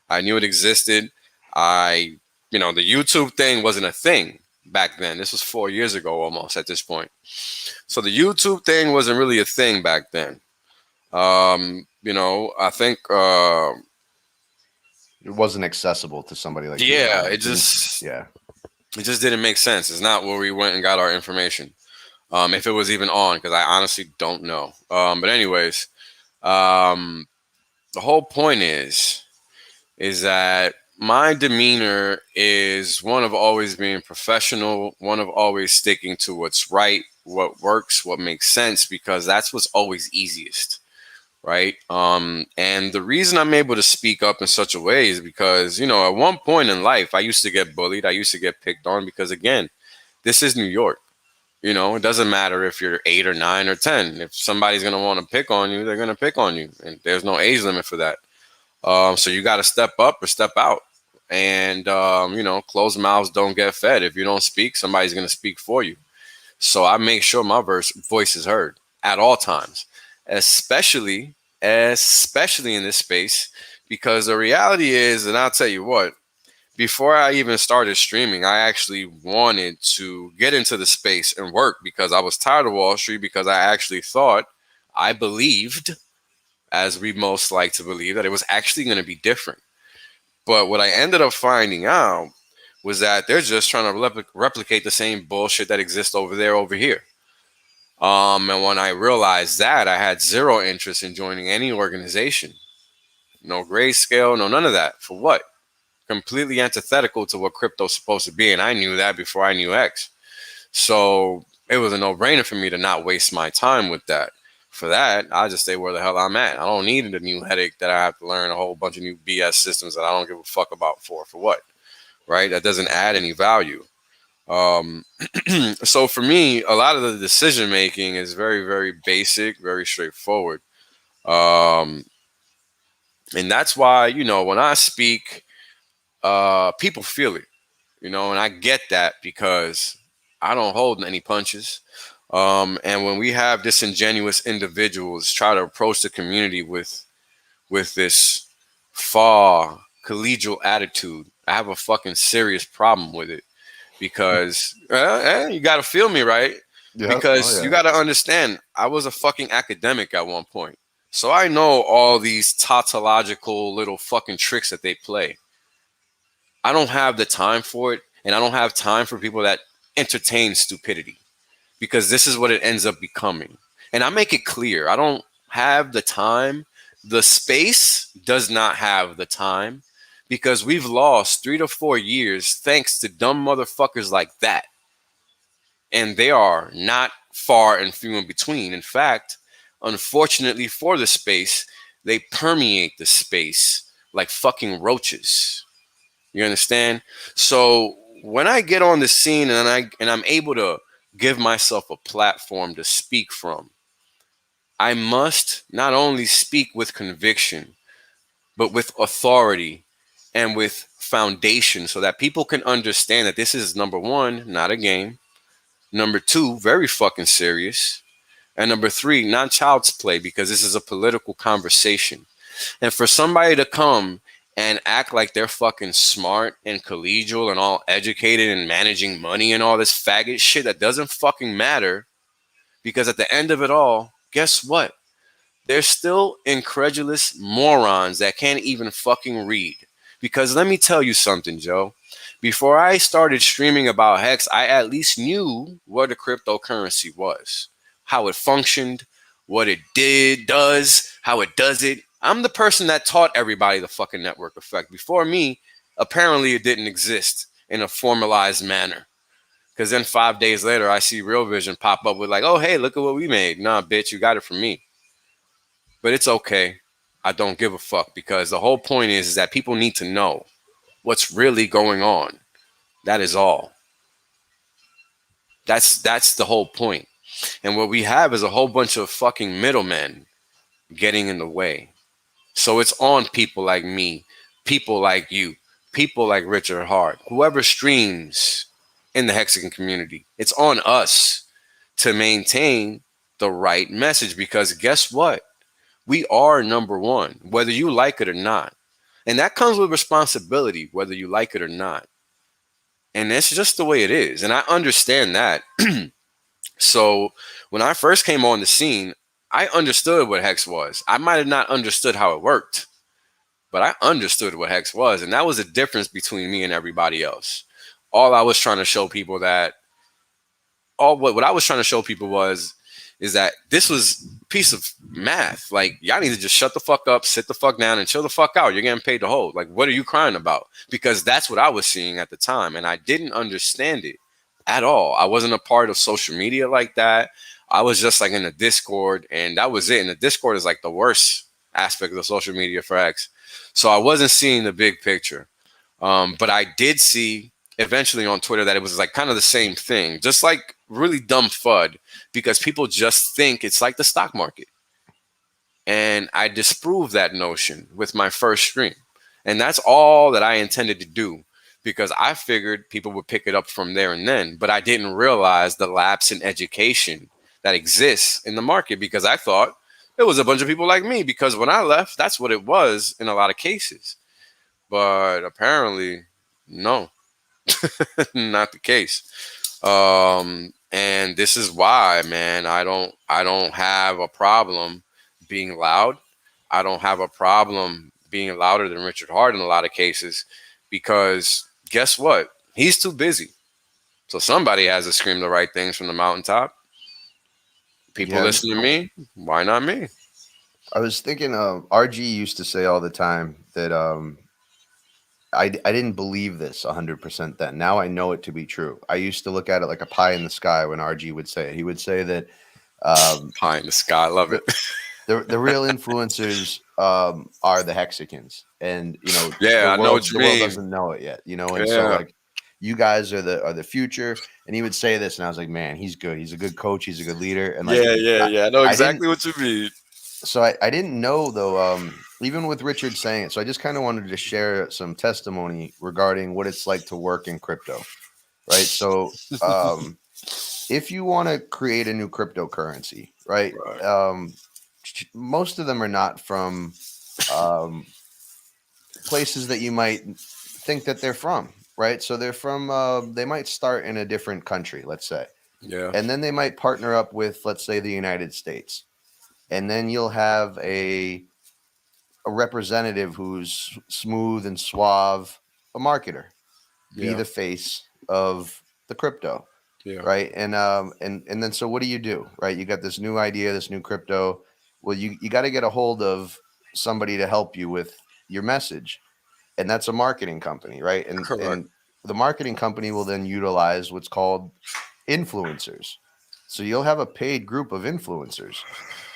I knew it existed. The YouTube thing wasn't a thing back then. This was 4 years ago almost at this point. So the YouTube thing wasn't really a thing back then. I think, It wasn't accessible to somebody like you and I. yeah, It didn't. Yeah, it just didn't make sense. It's not where we went and got our information. If it was even on, because I honestly don't know. But anyways, um, the whole point is that my demeanor is one of always being professional, one of always sticking to what's right, what works, what makes sense, because that's what's always easiest, right? And the reason I'm able to speak up in such a way is because, at one point in life, I used to get bullied, I used to get picked on because, again, this is New York. It doesn't matter if you're 8 or 9 or 10. If somebody's gonna want to pick on you, they're gonna pick on you, and there's no age limit for that. So you got to step up or step out, and closed mouths don't get fed. If you don't speak, somebody's gonna speak for you. So I make sure my voice is heard at all times, especially in this space, because the reality is, and I'll tell you what, before I even started streaming, I actually wanted to get into the space and work because I was tired of Wall Street, because I actually thought, I believed, as we most like to believe, that it was actually going to be different. But what I ended up finding out was that they're just trying to replicate the same bullshit that exists over there, over here. And when I realized that, I had zero interest in joining any organization. No grayscale, no none of that. For what? Completely antithetical to what crypto's supposed to be. And I knew that before I knew X. So it was a no-brainer for me to not waste my time with that. For that, I just stay where the hell I'm at. I don't need a new headache that I have to learn a whole bunch of new BS systems that I don't give a fuck about for what, right? That doesn't add any value. So for me, a lot of the decision making is very, very basic, very straightforward. And that's why, when I speak, people feel it, and I get that because I don't hold any punches. And when we have disingenuous individuals try to approach the community with this far collegial attitude, I have a fucking serious problem with it, because you got to feel me, right? Yeah. Because you got to understand, I was a fucking academic at one point. So I know all these tautological little fucking tricks that they play. I don't have the time for it, and I don't have time for people that entertain stupidity, because this is what it ends up becoming. And I make it clear, I don't have the time. The space does not have the time, because we've lost 3 to 4 years thanks to dumb motherfuckers like that. And they are not far and few in between. In fact, unfortunately for the space, they permeate the space like fucking roaches. You understand? So when I get on the scene and I'm able to give myself a platform to speak from, I must not only speak with conviction, but with authority and with foundation, so that people can understand that this is, number one, not a game. Number two, very fucking serious. And number three, not child's play, because this is a political conversation. And for somebody to come and act like they're fucking smart and collegial and all educated and managing money and all this faggot shit that doesn't fucking matter, because at the end of it all, guess what? They're still incredulous morons that can't even fucking read. Because let me tell you something, Joe. Before I started streaming about Hex, I at least knew what a cryptocurrency was, how it functioned, what it does, how it does it. I'm the person that taught everybody the fucking network effect. Before me, apparently it didn't exist in a formalized manner. Because then 5 days later, I see Real Vision pop up with like, oh, hey, look at what we made. Nah, bitch, you got it from me. But it's okay. I don't give a fuck, because the whole point is that people need to know what's really going on. That is all. That's the whole point. And what we have is a whole bunch of fucking middlemen getting in the way. So it's on people like me, people like you, people like Richard Hart, whoever streams in the Hexagon community. It's on us to maintain the right message, because guess what? We are number one, whether you like it or not. And that comes with responsibility, whether you like it or not. And that's just the way it is. And I understand that. So when I first came on the scene, I understood what Hex was. I might have not understood how it worked, but I understood what Hex was. And that was the difference between me and everybody else. All I was trying to show people what I was trying to show people is that this was a piece of math. Like, y'all need to just shut the fuck up, sit the fuck down, and chill the fuck out. You're getting paid to hold. Like, what are you crying about? Because that's what I was seeing at the time, and I didn't understand it at all. I wasn't a part of social media like that. I was just like in the Discord, and that was it. And the Discord is like the worst aspect of the social media for X. So I wasn't seeing the big picture. But I did see eventually on Twitter that it was like kind of the same thing, just like really dumb FUD, because people just think it's like the stock market. And I disproved that notion with my first stream. And that's all that I intended to do, because I figured people would pick it up from there and then. But I didn't realize the lapse in education that exists in the market, because I thought it was a bunch of people like me, because when I left, that's what it was in a lot of cases. But apparently No, not the case. And this is why, man, I don't have a problem being loud. I don't have a problem being louder than Richard Hart in a lot of cases, because guess what? He's too busy. So somebody has to scream the right things from the mountaintop. People Yeah, listen to me. Why not me? I was thinking RG used to say all the time that I didn't believe this 100% then. Now I know it to be true. I used to look at it like a pie in the sky when RG would say it. He would say that um, Pie in the sky. I love it. the the real influencers are the Hexicans, and the Yeah, I know what you world mean. doesn't know it yet. And so Yeah. like you guys are the future. And he would say this, and I was like, man, he's good. He's a good coach. He's a good leader. And like Yeah, yeah, I, yeah. I know I didn't. exactly what you mean. So I didn't know though. Even with Richard saying it, so I just kind of wanted to share some testimony regarding what it's like to work in crypto, right? So if you want to create a new cryptocurrency, right? Right. Most of them are not from um, places that you might think that they're from, right? So they're from, they might start in a different country, let's say, Yeah. and then they might partner up with, let's say, the United States, and then you'll have a representative who's smooth and suave, a marketer, be Yeah. the face of the crypto, Yeah. right? And then so what do? Right? You got this new idea, this new crypto. Well, you got to get a hold of somebody to help you with your message, and that's a marketing company, right? Correct. And the marketing company will then utilize what's called influencers. So you'll have a paid group of influencers,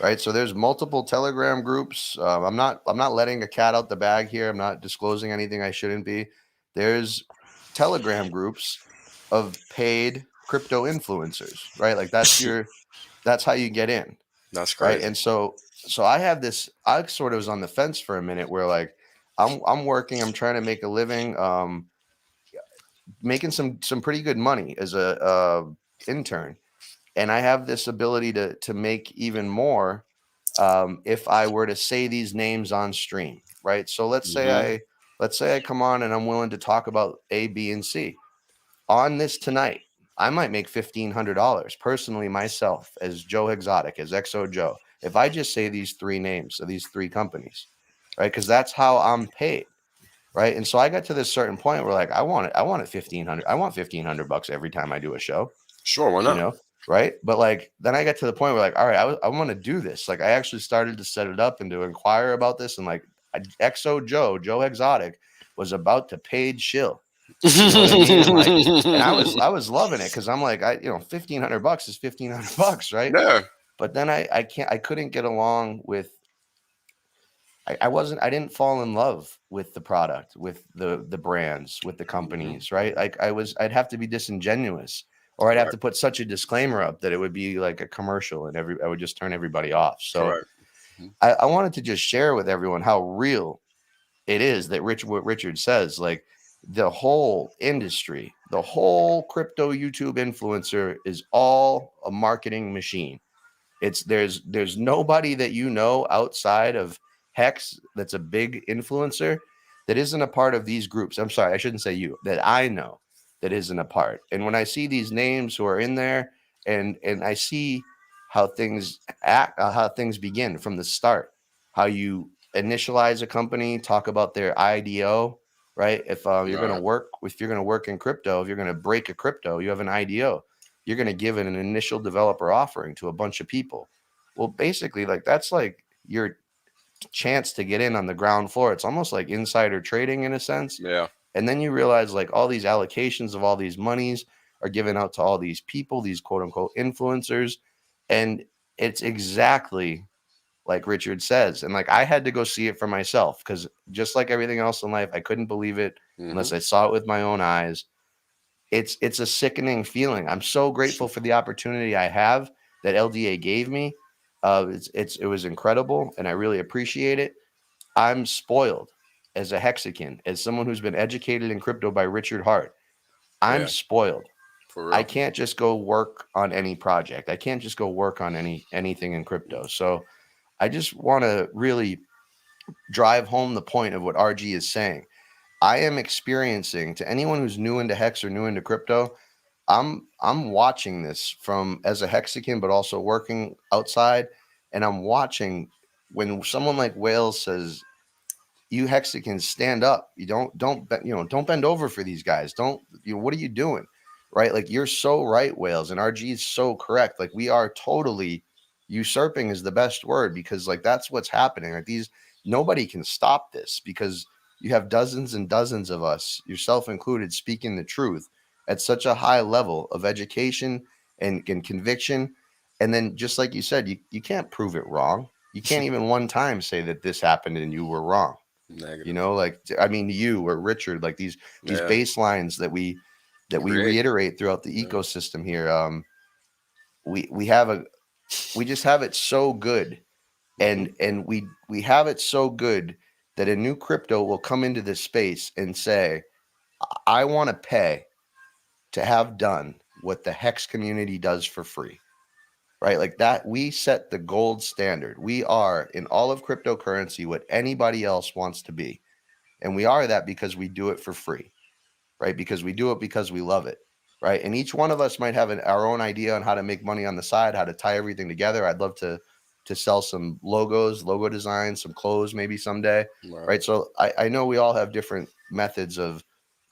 right? So there's multiple Telegram groups. I'm not letting a cat out the bag here. I'm not disclosing anything I shouldn't be. There's Telegram groups of paid crypto influencers, right? Like that's how you get in, That's right? crazy. And so I have this. I sort of was on the fence for a minute where like I'm working. I'm trying to make a living. Making some pretty good money as a intern, and I have this ability to make even more if I were to say these names on stream, right? So Hmm. let's say I come on and I'm willing to talk about A, B, and C on this tonight. I might make $1,500 personally myself as Joe Exotic, as XO Joe, if I just say these three names of these three companies, right? Because that's how I'm paid, right? And so I got to this certain point where like I want it 1,500. I want $1,500 every time I do a show, Sure, why you not? know, right? But like then I got to the point where like, all right, I want to do this. Like I actually started to set it up and to inquire about this, and like XO Joe Exotic was about to paid shill. You know what I mean? And like, and I was loving it because I'm like, $1,500 is $1,500, right? Yeah. But then I couldn't get along with. I didn't fall in love with the product, with the brands, with the Hmm. companies, right? Like I'd have to be disingenuous, or I'd have Correct. to put such a disclaimer up that it would be like a commercial, and I would just turn everybody off. So Correct. Mhm. I wanted to just share with everyone how real it is that what Richard says, like the whole industry, the whole crypto YouTube influencer is all a marketing machine. It's there's nobody that outside of Hex that's a big influencer that isn't a part of these groups. I'm sorry, I shouldn't say you, that I know that isn't a part. And when I see these names who are in there, and I see how things act, how things begin from the start, how you initialize a company, talk about their IDO, right? Right. If you're gonna work in crypto, if you're gonna break a crypto, you have an IDO, you're going to give it an initial developer offering to a bunch of people. Well, basically, like that's like your chance to get in on the ground floor. It's almost like insider trading in a sense. Yeah. And then you realize like all these allocations of all these monies are given out to all these people, these quote unquote influencers. And it's exactly like Richard says. And like I had to go see it for myself because just like everything else in life, I couldn't believe it Hmm. unless I saw it with my own eyes. It's a sickening feeling. I'm so grateful for the opportunity I have that LDA gave me. It was incredible, and I really appreciate it. I'm spoiled as a Hexican, as someone who's been educated in crypto by Richard Hart. I'm Yeah. spoiled. For I real. can't just go work on any project. I can't just go work on anything in crypto. So I just want to really drive home the point of what RG is saying. I am experiencing, to anyone who's new into Hex or new into crypto, I'm watching this from as a Hexican, but also working outside, and I'm watching when someone like Wales says, "You Hexicans stand up. You don't bend over for these guys. Don't what are you doing?" Right? Like you're so right, Wales, and RG is so correct. Like we are totally usurping is the best word because like that's what's happening. Like nobody can stop this because you have dozens and dozens of us, yourself included, speaking the truth at such a high level of education and conviction. And then just like you said, you can't prove it wrong. You can't even one time say that this happened and you were wrong. Negative. Like I mean you or Richard, like these Yeah. baselines that we Create. reiterate throughout the Yeah. ecosystem here. We just have it so good, and we have it so good that a new crypto will come into this space and say, I want to pay to have done what the Hex community does for free. Right? Like that, we set the gold standard. We are in all of cryptocurrency what anybody else wants to be. And we are that because we do it for free, right? Because we do it because we love it, right? And each one of us might have our own idea on how to make money on the side, how to tie everything together. I'd love to sell some logos, logo designs, some clothes maybe someday, right? So I know we all have different methods of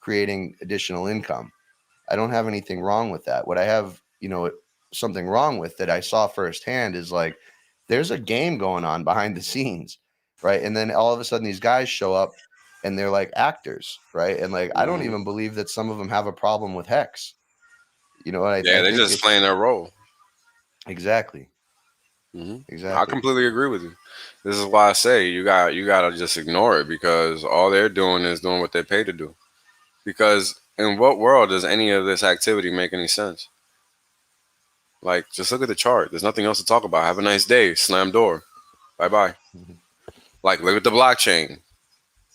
creating additional income. I don't have anything wrong with that. What I have, something wrong with that I saw firsthand is like there's a game going on behind the scenes, right? And then all of a sudden these guys show up and they're like actors, right? And like I don't even believe that some of them have a problem with Hex. I they're think just playing their role. Exactly. Exactly. I completely agree with you. This is why I say you got to just ignore it because all they're doing is doing what they're paid to do. Because in what world does any of this activity make any sense? Like, just look at the chart. There's nothing else to talk about. Have a nice day. Slam door. Bye-bye. Like, look at the blockchain.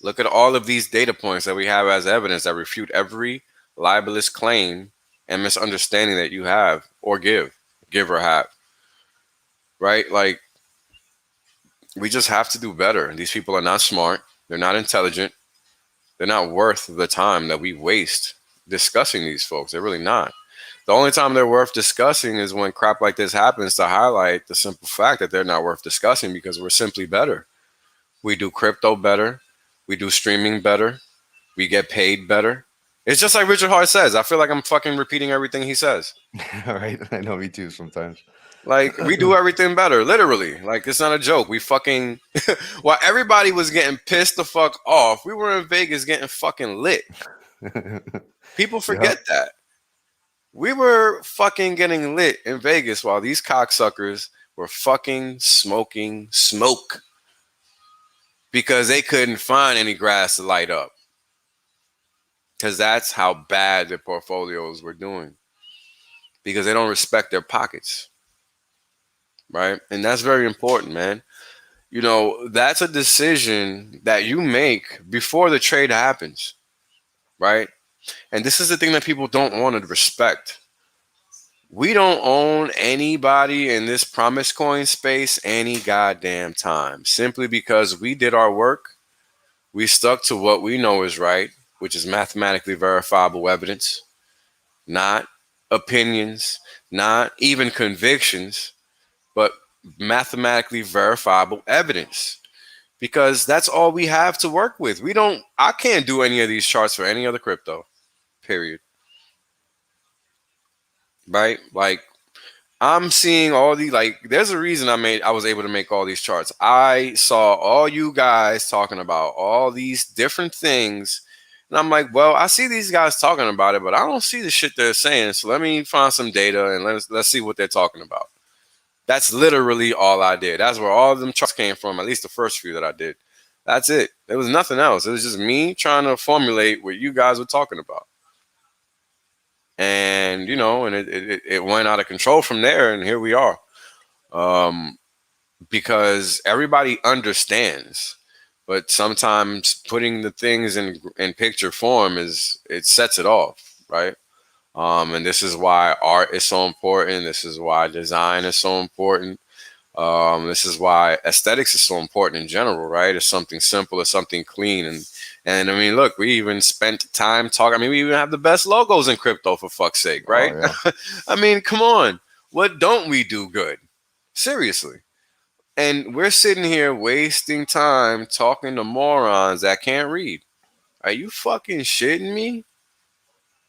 Look at all of these data points that we have as evidence that refute every libelous claim and misunderstanding that you have or give or have. Right? Like, we just have to do better. These people are not smart. They're not intelligent. They're not worth the time that we waste discussing these folks. They're really not. The only time they're worth discussing is when crap like this happens to highlight the simple fact that they're not worth discussing because we're simply better. We do crypto better. We do streaming better. We get paid better. It's just like Richard Hart says. I feel like I'm fucking repeating everything he says. All right. I know, me too sometimes. Like, we do everything better, literally. Like, it's not a joke. We fucking... While everybody was getting pissed the fuck off, we were in Vegas getting fucking lit. People forget that. We were fucking getting lit in Vegas while these cocksuckers were fucking smoking smoke because they couldn't find any grass to light up. Because that's how bad their portfolios were doing. Because they don't respect their pockets. Right? And that's very important, man. That's a decision that you make before the trade happens. Right? And this is the thing that people don't want to respect. We don't own anybody in this promise coin space any goddamn time. Simply because we did our work. We stuck to what we know is right, which is mathematically verifiable evidence. Not opinions, not even convictions, but mathematically verifiable evidence. Because that's all we have to work with. I can't do any of these charts for any other crypto. Period. Right? Like, I'm seeing all these, like, there's a reason I was able to make all these charts. I saw all you guys talking about all these different things. And I'm like, well, I see these guys talking about it, but I don't see the shit they're saying. So let me find some data and let's see what they're talking about. That's literally all I did. That's where all of them charts came from, at least the first few that I did. That's it. There was nothing else. It was just me trying to formulate what you guys were talking about. And, and it went out of control from there. And here we are. Because everybody understands. But sometimes putting the things in picture form it sets it off. Right. And this is why art is so important. This is why design is so important. This is why aesthetics is so important in general, right? It's something simple, it's something clean, and I mean, look, we even spent time talking. I mean, we even have the best logos in crypto, for fuck's sake, right? Oh yeah. I mean, come on, what don't we do good? Seriously. And we're sitting here wasting time talking to morons that can't read. Are you fucking shitting me?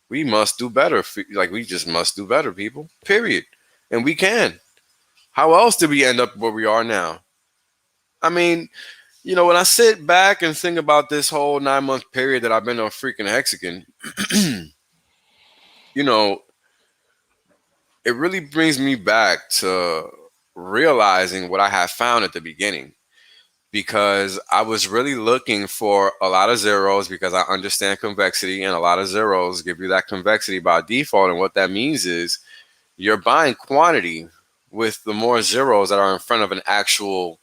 We must do better. Like, we just must do better, people. Period. And we can. How else did we end up where we are now? I mean, when I sit back and think about this whole 9-month period that I've been a freaking Hexagon, you know, it really brings me back to realizing what I had found at the beginning. Because I was really looking for a lot of zeros, because I understand convexity, and a lot of zeros give you that convexity by default. And what that means is you're buying quantity with the more zeros that are in front of an actual,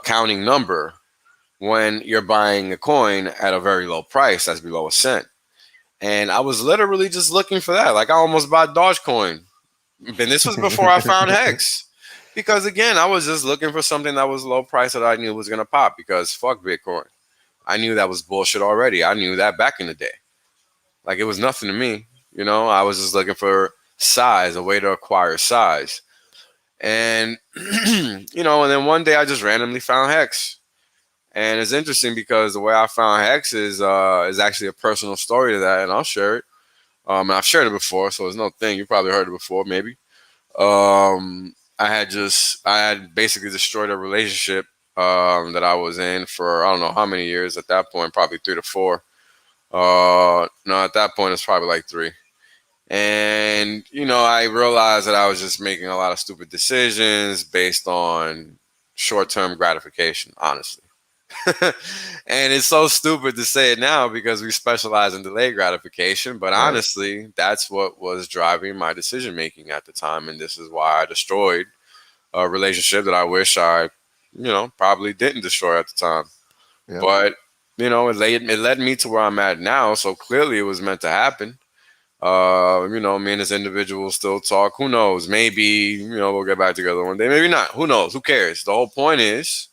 counting number, when you're buying a coin at a very low price that's below a cent. And I was literally just looking for that. Like, I almost bought Dogecoin. And this was before I found Hex. Because again, I was just looking for something that was low price that I knew was going to pop, because fuck Bitcoin. I knew that was bullshit already. I knew that back in the day. Like, it was nothing to me. I was just looking for size, a way to acquire size. And, and then one day I just randomly found Hex. And it's interesting because the way I found Hex is actually a personal story to that, and I'll share it. And I've shared it before, so it's no thing. You probably heard it before, maybe. I had basically destroyed a relationship that I was in for I don't know how many years at that point, probably 3 to 4. No, at that point it's probably like 3. And I realized that I was just making a lot of stupid decisions based on short-term gratification, honestly. And it's so stupid to say it now because we specialize in delayed gratification, but Right. honestly, that's what was driving my decision making at the time, and this is why I destroyed a relationship that I wish I, probably didn't destroy at the time. Yep. But it led me to where I'm at now. So clearly, it was meant to happen. Me and this individual still talk. Who knows? Maybe we'll get back together one day. Maybe not. Who knows? Who cares? The whole point is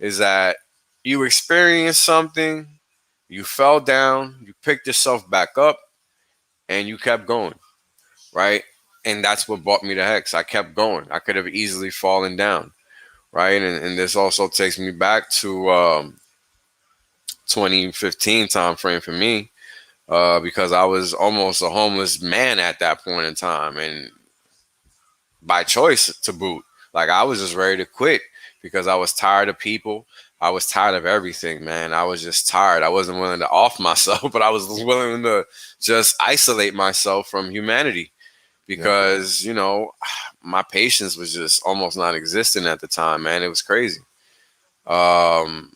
that you experienced something, you fell down, you picked yourself back up, and you kept going, right? And that's what brought me to Hex. I kept going. I could have easily fallen down, right? And this also takes me back to 2015 time frame for me, because I was almost a homeless man at that point in time, and by choice to boot. Like, I was just ready to quit because I was tired of people. I was tired of everything, man. I was just tired. I wasn't willing to off myself, but I was willing to just isolate myself from humanity because, my patience was just almost non-existent at the time, man. It was crazy. And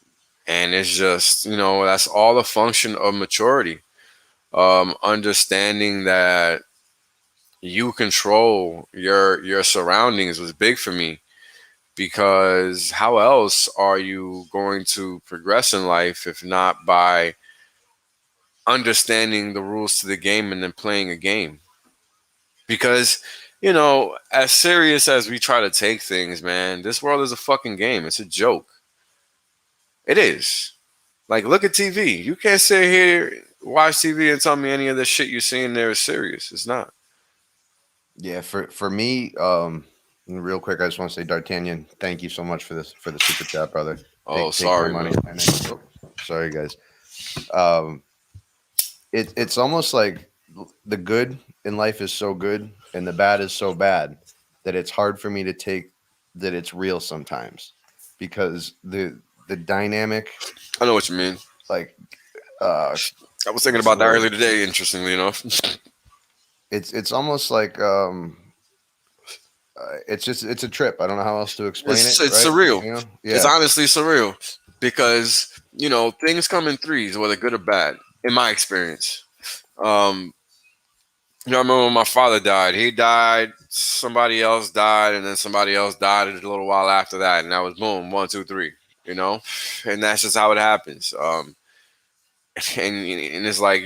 it's just, that's all a function of maturity. Understanding that you control your surroundings was big for me. Because how else are you going to progress in life if not by understanding the rules to the game and then playing a game? Because, as serious as we try to take things, man, this world is a fucking game. It's a joke. It is. Like, look at TV. You can't sit here, watch TV, and tell me any of the shit you're seeing there is serious. It's not. Yeah. For me, real quick, I just want to say, D'Artagnan, thank you so much for the super chat, brother. Oh, Take my sorry, money. man. And then, sorry, guys. It's almost like the good in life is so good and the bad is so bad that it's hard for me to take that it's real sometimes, because the dynamic, I know what you mean. like, I was thinking what's about the that word? earlier today, interestingly enough. It's almost like it's a trip. I don't know how else to explain It's it. Right? surreal. Yeah. It's honestly surreal because things come in threes, whether good or bad. In my experience, I remember when my father died. He died. Somebody else died, and then somebody else died a little while after that, and that was boom, 1, 2, 3. And that's just how it happens. And it's like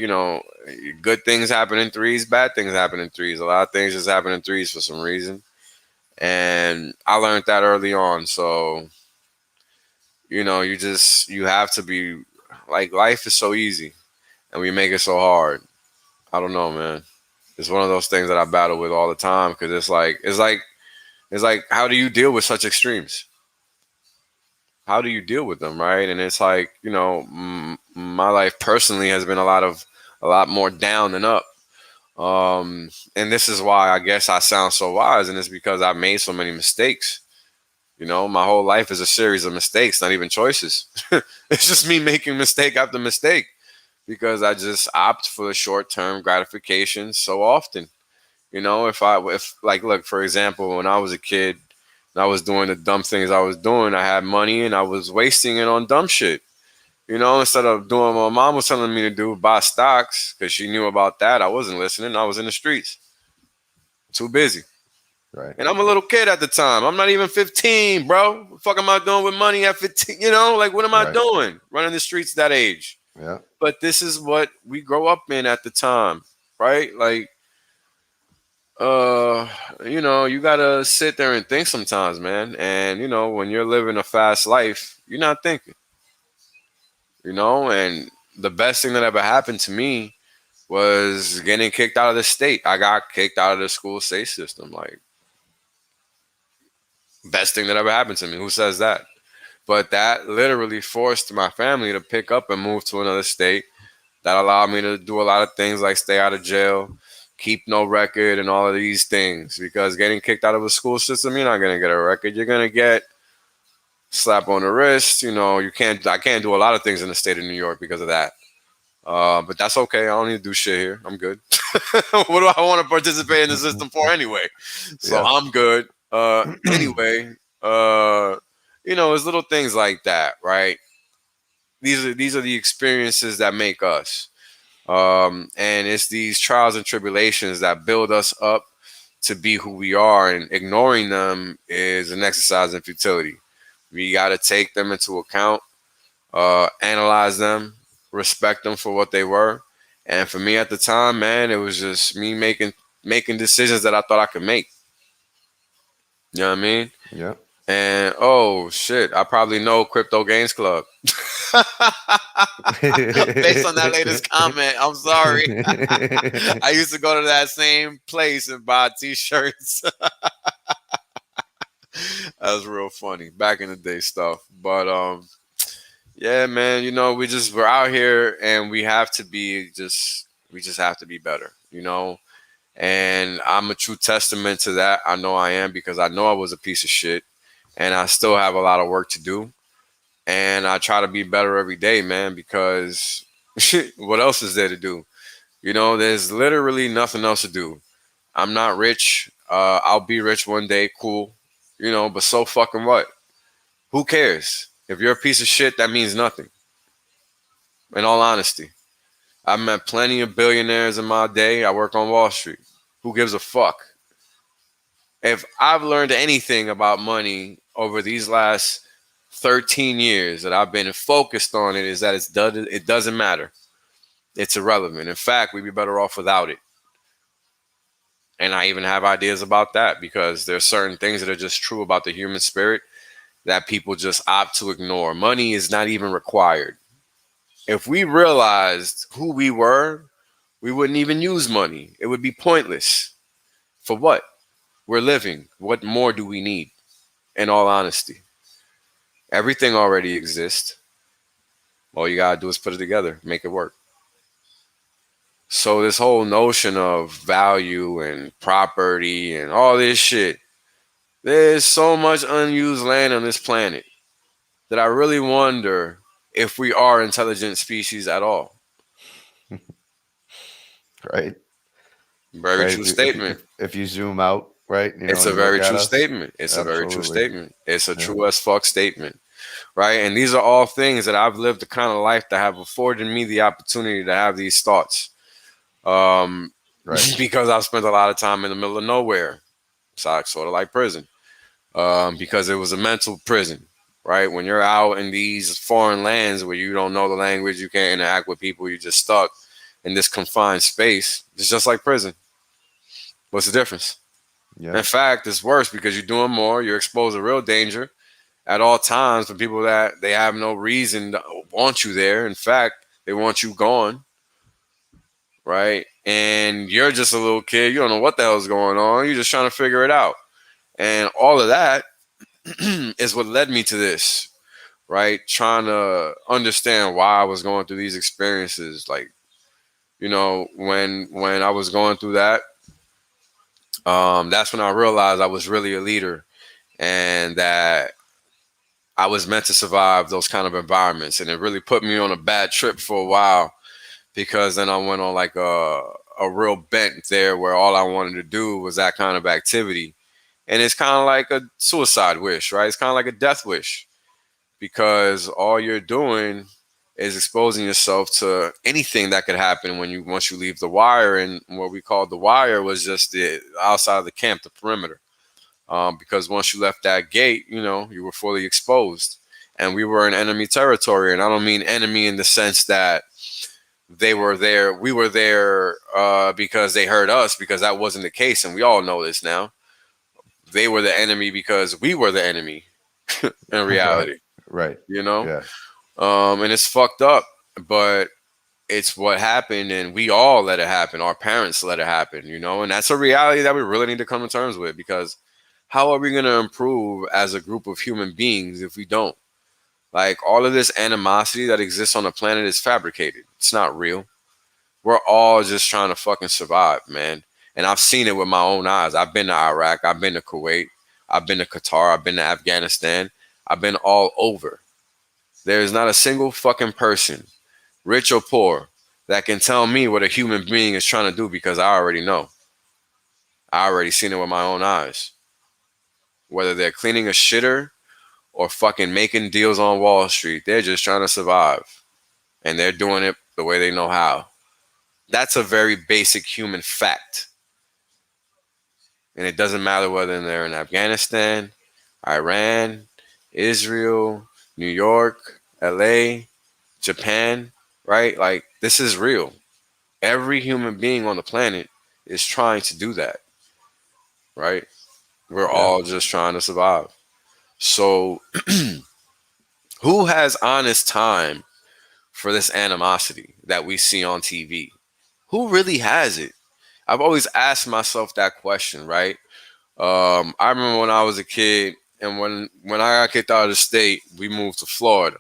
good things happen in threes, bad things happen in threes. A lot of things just happen in threes for some reason. And I learned that early on. So, you have to be like, life is so easy and we make it so hard. I don't know, man. It's one of those things that I battle with all the time because it's like, how do you deal with such extremes? How do you deal with them, right? And it's like, my life personally has been a lot more down than up. And this is why I guess I sound so wise, and it's because I've made so many mistakes. My whole life is a series of mistakes, not even choices. It's just me making mistake after mistake because I just opt for the short-term gratification so often. If like, look, for example, when I was a kid and I was doing the dumb things I was doing, I had money and I was wasting it on dumb shit. Instead of doing what my mom was telling me to do, buy stocks, because she knew about that, I wasn't listening. I was in the streets, too busy. Right. And I'm a little kid at the time. I'm not even 15, bro. What the fuck am I doing with money at 15? Like, what am I Right. doing running the streets that age? Yeah. But this is what we grow up in at the time, right? Like, you gotta sit there and think sometimes, man. And when you're living a fast life, you're not thinking. And the best thing that ever happened to me was getting kicked out of the state. I got kicked out of the school state system. Like, best thing that ever happened to me. Who says that? But that literally forced my family to pick up and move to another state. That allowed me to do a lot of things like stay out of jail, keep no record, and all of these things. Because getting kicked out of a school system, you're not gonna get a record. You're gonna get slap on the wrist. I can't do a lot of things in the state of New York because of that. But that's okay. I don't need to do shit here. I'm good. What do I want to participate in the system for anyway? So Yeah. I'm good. Anyway, it's little things like that, right? These are the experiences that make us. And it's these trials and tribulations that build us up to be who we are, and ignoring them is an exercise in futility. We got to take them into account, analyze them, respect them for what they were. And for me at the time, man, it was just me making decisions that I thought I could make. You know what I mean? Yeah. And oh shit, I probably know Crypto Gains Club. Based on that latest comment, I'm sorry. I used to go to that same place and buy t-shirts. That was real funny back in the day stuff. But yeah, man, we're out here and we just have to be better, And I'm a true testament to that. I know I am, because I know I was a piece of shit and I still have a lot of work to do. And I try to be better every day, man, because what else is there to do? There's literally nothing else to do. I'm not rich. I'll be rich one day. Cool. But so fucking what? Who cares? If you're a piece of shit, that means nothing. In all honesty, I've met plenty of billionaires in my day. I work on Wall Street. Who gives a fuck? If I've learned anything about money over these last 13 years that I've been focused on it, is that it doesn't matter. It's irrelevant. In fact, we'd be better off without it. And I even have ideas about that, because there's certain things that are just true about the human spirit that people just opt to ignore. Money is not even required. If we realized who we were, we wouldn't even use money. It would be pointless. For what? We're living. What more do we need? In all honesty, everything already exists. All you gotta do is put it together, make it work. So this whole notion of value and property and all this shit, there's so much unused land on this planet that I really wonder if we are intelligent species at all. Right. Very Right. true statement. If you zoom out, right, It's a and look very at true us, statement. It's a very true absolutely. statement. It's a Yeah. true as fuck statement. Right. And these are all things that I've lived the kind of life that have afforded me the opportunity to have these thoughts. Right. Because I've spent a lot of time in the middle of nowhere. So sort of like prison. Because it was a mental prison. Right. When you're out in these foreign lands where you don't know the language, you can't interact with people, you're just stuck in this confined space. It's just like prison. What's the difference? Yeah. In fact, it's worse because you're doing more. You're exposed to real danger at all times from people that they have no reason to want you there. In fact, they want you gone, right? And you're just a little kid. You don't know what the hell's going on. You're just trying to figure it out. And all of that is what led me to this, right? Trying to understand why I was going through these experiences. Like, when I was going through that, that's when I realized I was really a leader and that I was meant to survive those kind of environments. And it really put me on a bad trip for a while because then I went on like a real bent there where all I wanted to do was that kind of activity. And it's kind of like a suicide wish, right? It's kind of like a death wish because all you're doing is exposing yourself to anything that could happen once you leave the wire. And what we called the wire was just the outside of the camp, the perimeter. Because once you left that gate, you were fully exposed, and we were in enemy territory. And I don't mean enemy in the sense that they were there. We were there because they hurt us, because that wasn't the case, and we all know this now. They were the enemy because we were the enemy in reality. Right. Yeah. Yeah. And it's fucked up, but it's what happened, and we all let it happen. Our parents let it happen, and that's a reality that we really need to come to terms with, because how are we going to improve as a group of human beings if we don't? Like, all of this animosity that exists on the planet is fabricated. It's not real. We're all just trying to fucking survive, man. And I've seen it with my own eyes. I've been to Iraq. I've been to Kuwait. I've been to Qatar. I've been to Afghanistan. I've been all over. There's not a single fucking person, rich or poor, that can tell me what a human being is trying to do, because I already know. I already seen it with my own eyes. Whether they're cleaning a shitter or fucking making deals on Wall Street, they're just trying to survive. And they're doing it the way they know how. That's a very basic human fact. And it doesn't matter whether they're in Afghanistan, Iran, Israel, New York, LA, Japan, right? Like, this is real. Every human being on the planet is trying to do that, right? We're all just trying to survive. So who has honest time for this animosity that we see on TV? Who really has it? I've always asked myself that question, right? I remember when I was a kid, and when I got kicked out of the state, we moved to Florida.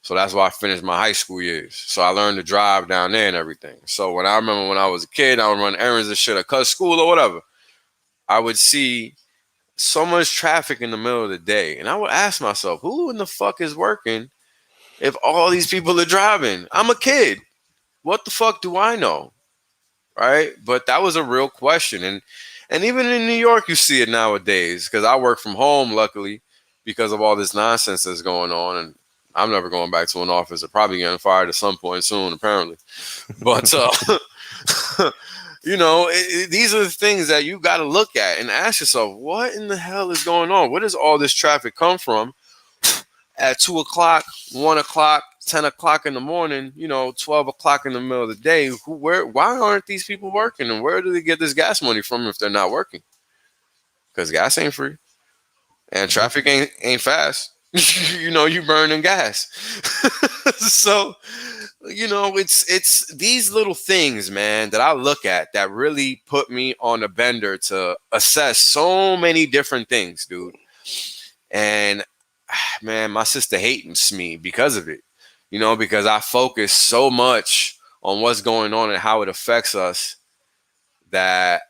So that's why I finished my high school years. So I learned to drive down there and everything. So when I was a kid, I would run errands and shit, or cut school or whatever. I would see so much traffic in the middle of the day. And I would ask myself, who in the fuck is working if all these people are driving? I'm a kid. What the fuck do I know? Right? But that was a real question. And even in New York, you see it nowadays, because I work from home, luckily, because of all this nonsense that's going on. And I'm never going back to an office. I'm probably getting fired at some point soon, apparently. But, these are the things that you got to look at and ask yourself, what in the hell is going on? Where does all this traffic come from at 2 o'clock, 1 o'clock, 10 o'clock in the morning, 12 o'clock in the middle of the day? Why aren't these people working? And where do they get this gas money from if they're not working? Because gas ain't free and traffic ain't fast. You burning gas. So, it's these little things, man, that I look at that really put me on a bender to assess so many different things, dude. And man, my sister hates me because of it, because I focus so much on what's going on and how it affects us that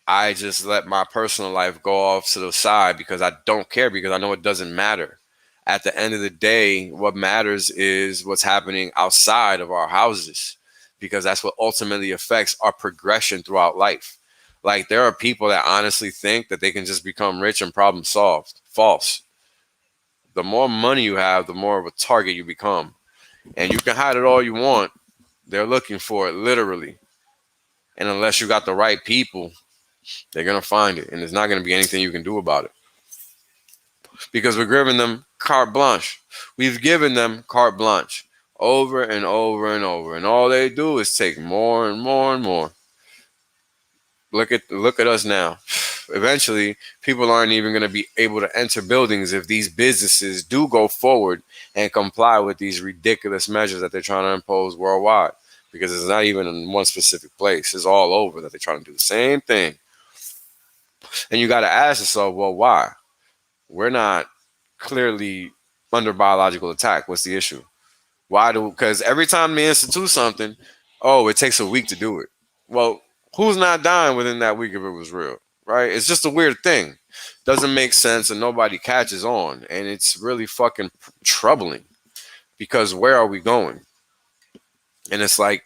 I just let my personal life go off to the side, because I don't care, because I know it doesn't matter. At the end of the day, what matters is what's happening outside of our houses, because that's what ultimately affects our progression throughout life. Like, there are people that honestly think that they can just become rich and problem solved. False. The more money you have, the more of a target you become. And you can hide it all you want. They're looking for it, literally. And unless you got the right people, they're going to find it. And there's not going to be anything you can do about it. Because we're giving them carte blanche. We've given them carte blanche over and over and over. And all they do is take more and more and more. Look at us now. eventually people aren't even going to be able to enter buildings if these businesses do go forward and comply with these ridiculous measures that they're trying to impose worldwide, because it's not even in one specific place. It's all over that they're trying to do the same thing. And you got to ask yourself, well, why? We're not clearly under biological attack. What's the issue? Why do? Because every time they institute something, oh, it takes a week to do it. Well, who's not dying within that week if it was real, right? It's just a weird thing. Doesn't make sense, and nobody catches on, and it's really fucking troubling. Because where are we going? And it's like,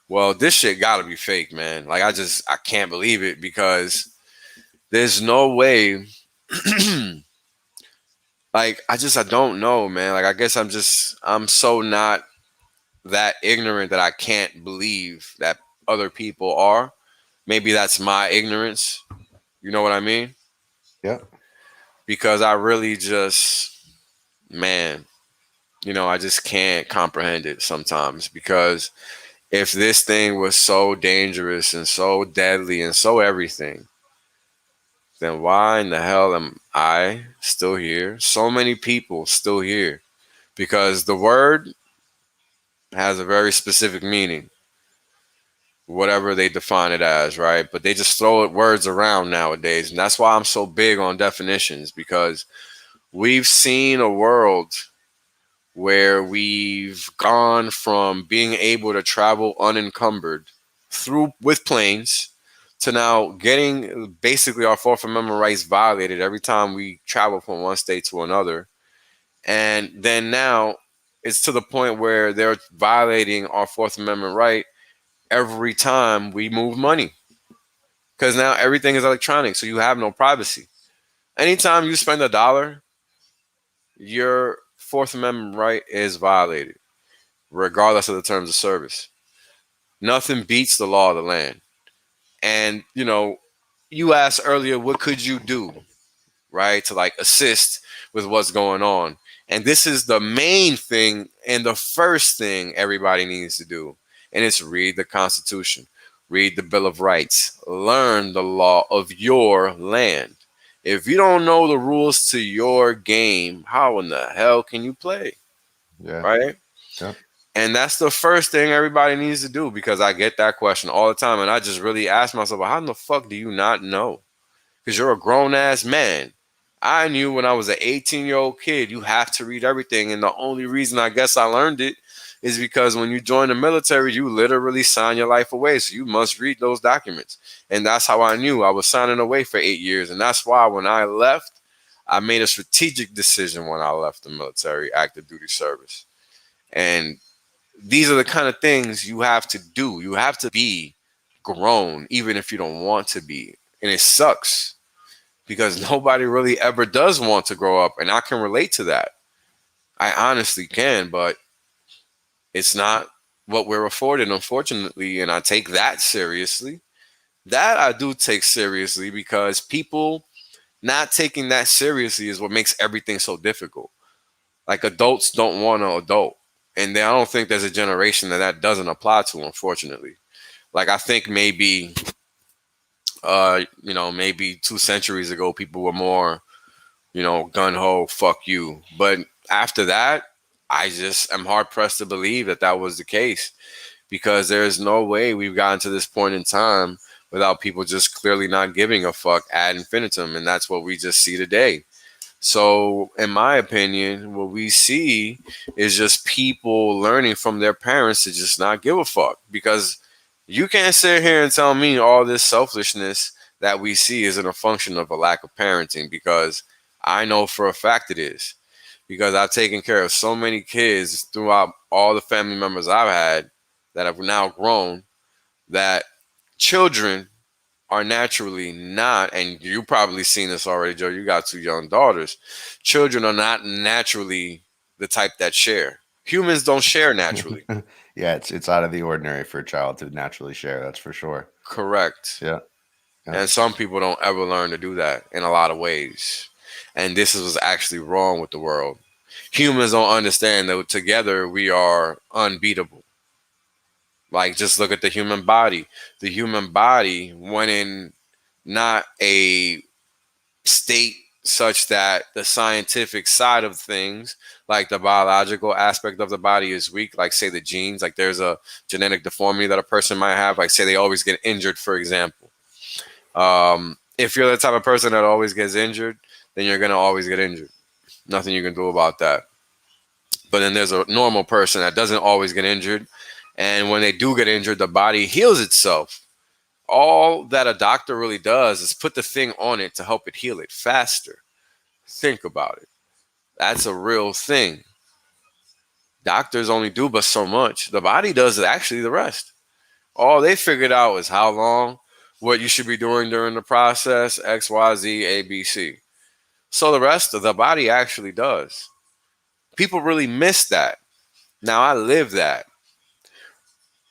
well, this shit gotta be fake, man. Like I can't believe it, because there's no way. Like I don't know, man. Like I guess I'm so not that ignorant that I can't believe that other people are. Maybe that's my ignorance. You know what I mean? Yeah. Because I really just, man, I just can't comprehend it sometimes. Because if this thing was so dangerous and so deadly and so everything, then why in the hell am I still here? So many people still here. Because the word has a very specific meaning, whatever they define it as, right? But they just throw words around nowadays. And that's why I'm so big on definitions, because we've seen a world where we've gone from being able to travel unencumbered through with planes to now getting basically our Fourth Amendment rights violated every time we travel from one state to another. And then now it's to the point where they're violating our Fourth Amendment right every time we move money, because now everything is electronic, so you have no privacy. Anytime you spend $1, your Fourth Amendment right is violated, regardless of the terms of service. Nothing beats the law of the land. And you asked earlier, what could you do, right, to like assist with what's going on? And this is the main thing and the first thing everybody needs to do. And it's read the Constitution, read the Bill of Rights, learn the law of your land. If you don't know the rules to your game, how in the hell can you play? Yeah. Right? Yeah. And that's the first thing everybody needs to do, because I get that question all the time. And I just really ask myself, how in the fuck do you not know? Because you're a grown ass man. I knew when I was an 18-year-old kid, you have to read everything. And the only reason I guess I learned it is because when you join the military, you literally sign your life away. So you must read those documents. And that's how I knew I was signing away for 8 years. And that's why when I left, I made a strategic decision when I left the military active duty service. And these are the kind of things you have to do. You have to be grown, even if you don't want to be. And it sucks, because nobody really ever does want to grow up. And I can relate to that. I honestly can, but it's not what we're afforded, unfortunately. And I take that seriously. That I do take seriously, because people not taking that seriously is what makes everything so difficult. Like adults don't want to adult. And I don't think there's a generation that doesn't apply to, unfortunately. Like I think maybe, maybe 2 centuries ago, people were more, gun ho, fuck you. But after that, I just am hard pressed to believe that was the case, because there's no way we've gotten to this point in time without people just clearly not giving a fuck ad infinitum. And that's what we just see today. So, in my opinion, what we see is just people learning from their parents to just not give a fuck. Because you can't sit here and tell me all this selfishness that we see isn't a function of a lack of parenting, because I know for a fact it is. Because I've taken care of so many kids throughout all the family members I've had that have now grown, that children are naturally not, and you probably seen this already, Joe, you got 2 young daughters. Children are not naturally the type that share. Humans don't share naturally. Yeah, it's out of the ordinary for a child to naturally share, that's for sure. Correct. Yeah. And some people don't ever learn to do that in a lot of ways. And this is what's actually wrong with the world. Humans don't understand that together we are unbeatable. Like, just look at the human body. The human body, when in not a state such that the scientific side of things, like the biological aspect of the body, is weak. Like, say, the genes, like there's a genetic deformity that a person might have. Like, say they always get injured, for example. If you're the type of person that always gets injured, then you're going to always get injured. Nothing you can do about that. But then there's a normal person that doesn't always get injured. And when they do get injured, the body heals itself. All that a doctor really does is put the thing on it to help it heal it faster. Think about it. That's a real thing. Doctors only do but so much. The body does actually the rest. All they figured out is how long, what you should be doing during the process, X, Y, Z, A, B, C. So the rest of the body actually does. People really miss that. Now, I live that.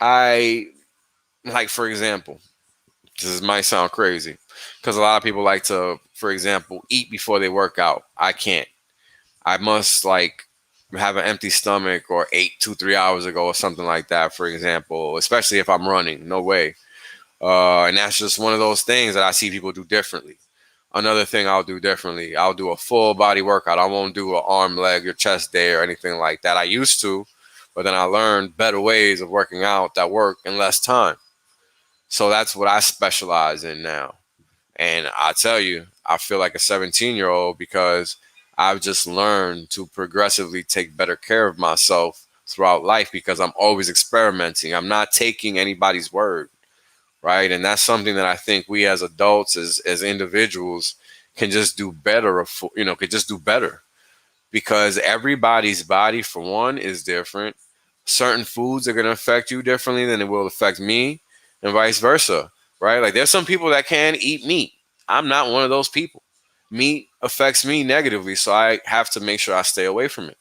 Like, for example, this might sound crazy because a lot of people like to, for example, eat before they work out. I can't. I must like have an empty stomach or ate 2-3 hours ago or something like that, for example, especially if I'm running. No way. And that's just one of those things that I see people do differently. Another thing I'll do differently, I'll do a full body workout. I won't do an arm, leg, or chest day or anything like that. I used to, but then I learned better ways of working out that work in less time. So that's what I specialize in now. And I tell you, I feel like a 17-year-old because I've just learned to progressively take better care of myself throughout life because I'm always experimenting. I'm not taking anybody's word, right? And that's something that I think we as adults, as individuals, can just do better, could just do better. Because everybody's body, for one, is different. Certain foods are going to affect you differently than it will affect me, and vice versa, right? Like, there's some people that can eat meat. I'm not one of those people. Meat affects me negatively, so I have to make sure I stay away from it.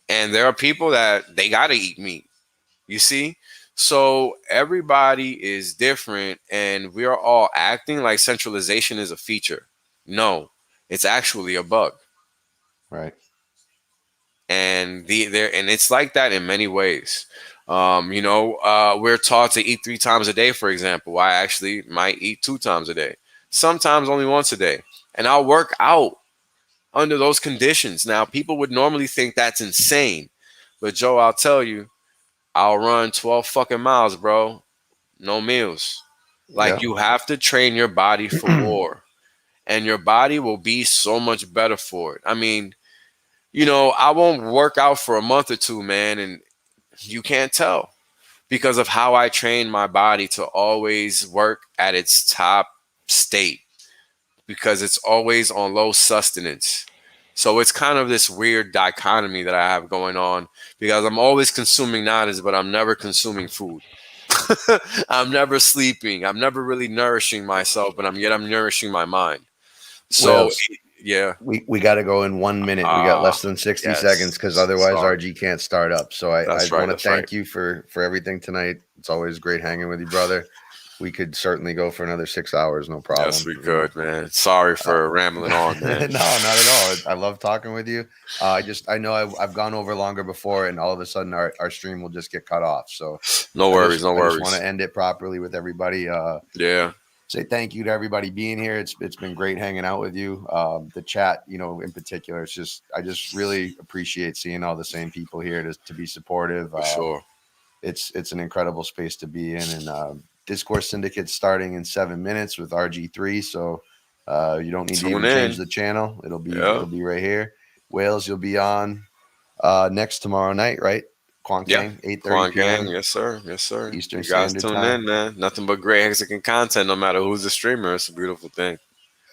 And there are people that they got to eat meat, you see? So everybody is different, and we are all acting like centralization is a feature. No, it's actually a bug. Right. And and it's like that in many ways. We're taught to eat 3 times a day, for example. I actually might eat 2 times a day, sometimes only once a day, and I'll work out under those conditions. Now, people would normally think that's insane, but Joe, I'll tell you, I'll run 12 fucking miles, bro. No meals. Like, Yeah. you have to train your body for war, and your body will be so much better for it. I mean, I won't work out for a month or two, man, and you can't tell because of how I train my body to always work at its top state because it's always on low sustenance. So it's kind of this weird dichotomy that I have going on because I'm always consuming knowledge, but I'm never consuming food. I'm never sleeping. I'm never really nourishing myself, but I'm nourishing my mind. So, Well, yeah. we got to go in 1 minute. We got less than 60 yes. seconds because otherwise Sorry. RG can't start up. So I That's right, want to that's thank right. you for everything tonight. It's always great hanging with you, brother. We could certainly go for another 6 hours, no problem. Yes, we could, man. Sorry for rambling on, man. No, not at all. I love talking with you. I know I've gone over longer before, and all of a sudden our stream will just get cut off. So no worries. I just want to end it properly with everybody. Yeah. Say thank you to everybody being here. It's been great hanging out with you. The chat, in particular, I just really appreciate seeing all the same people here to be supportive. For sure. It's an incredible space to be in, and Discourse Syndicate starting in 7 minutes with RG3. So you don't need to even change the channel. It'll be right here. Wales, you'll be on next tomorrow night, right? Kwon Gang, 8:30 p.m. Yes, sir. Eastern you guys Standard tune Time. in, man. Nothing but great Mexican content, no matter who's the streamer. It's a beautiful thing.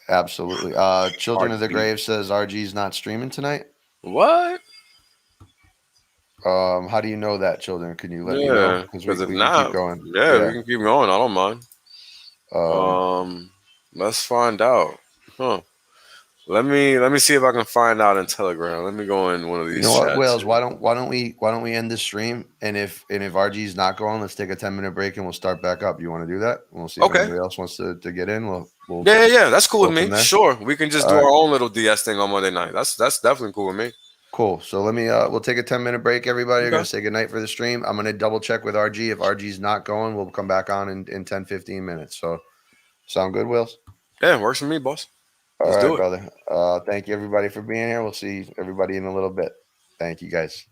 Absolutely. Children of the Grave says RG's not streaming tonight. What? How do you know that, children? Can you let me know? Because if we not, can keep going. we can keep going. I don't mind. Let's find out. Huh. Let me see if I can find out in Telegram. Let me go in one of these. You know what, Wales? Why don't we end this stream? And if RG's not going, let's take a 10-minute break and we'll start back up. You want to do that? We'll see if anybody else wants to get in. We'll yeah. That's cool with me. Sure, we can just do our own little DS thing on Monday night. That's definitely cool with me. Cool. So let me we'll take a 10-minute break, everybody. We're gonna say goodnight for the stream. I'm gonna double check with RG. If RG's not going, we'll come back on in 10-15 minutes. So sound good, Wills? Yeah, it works for me, boss. All Let's right, do it. brother. Thank you everybody for being here. We'll see everybody in a little bit. Thank you guys.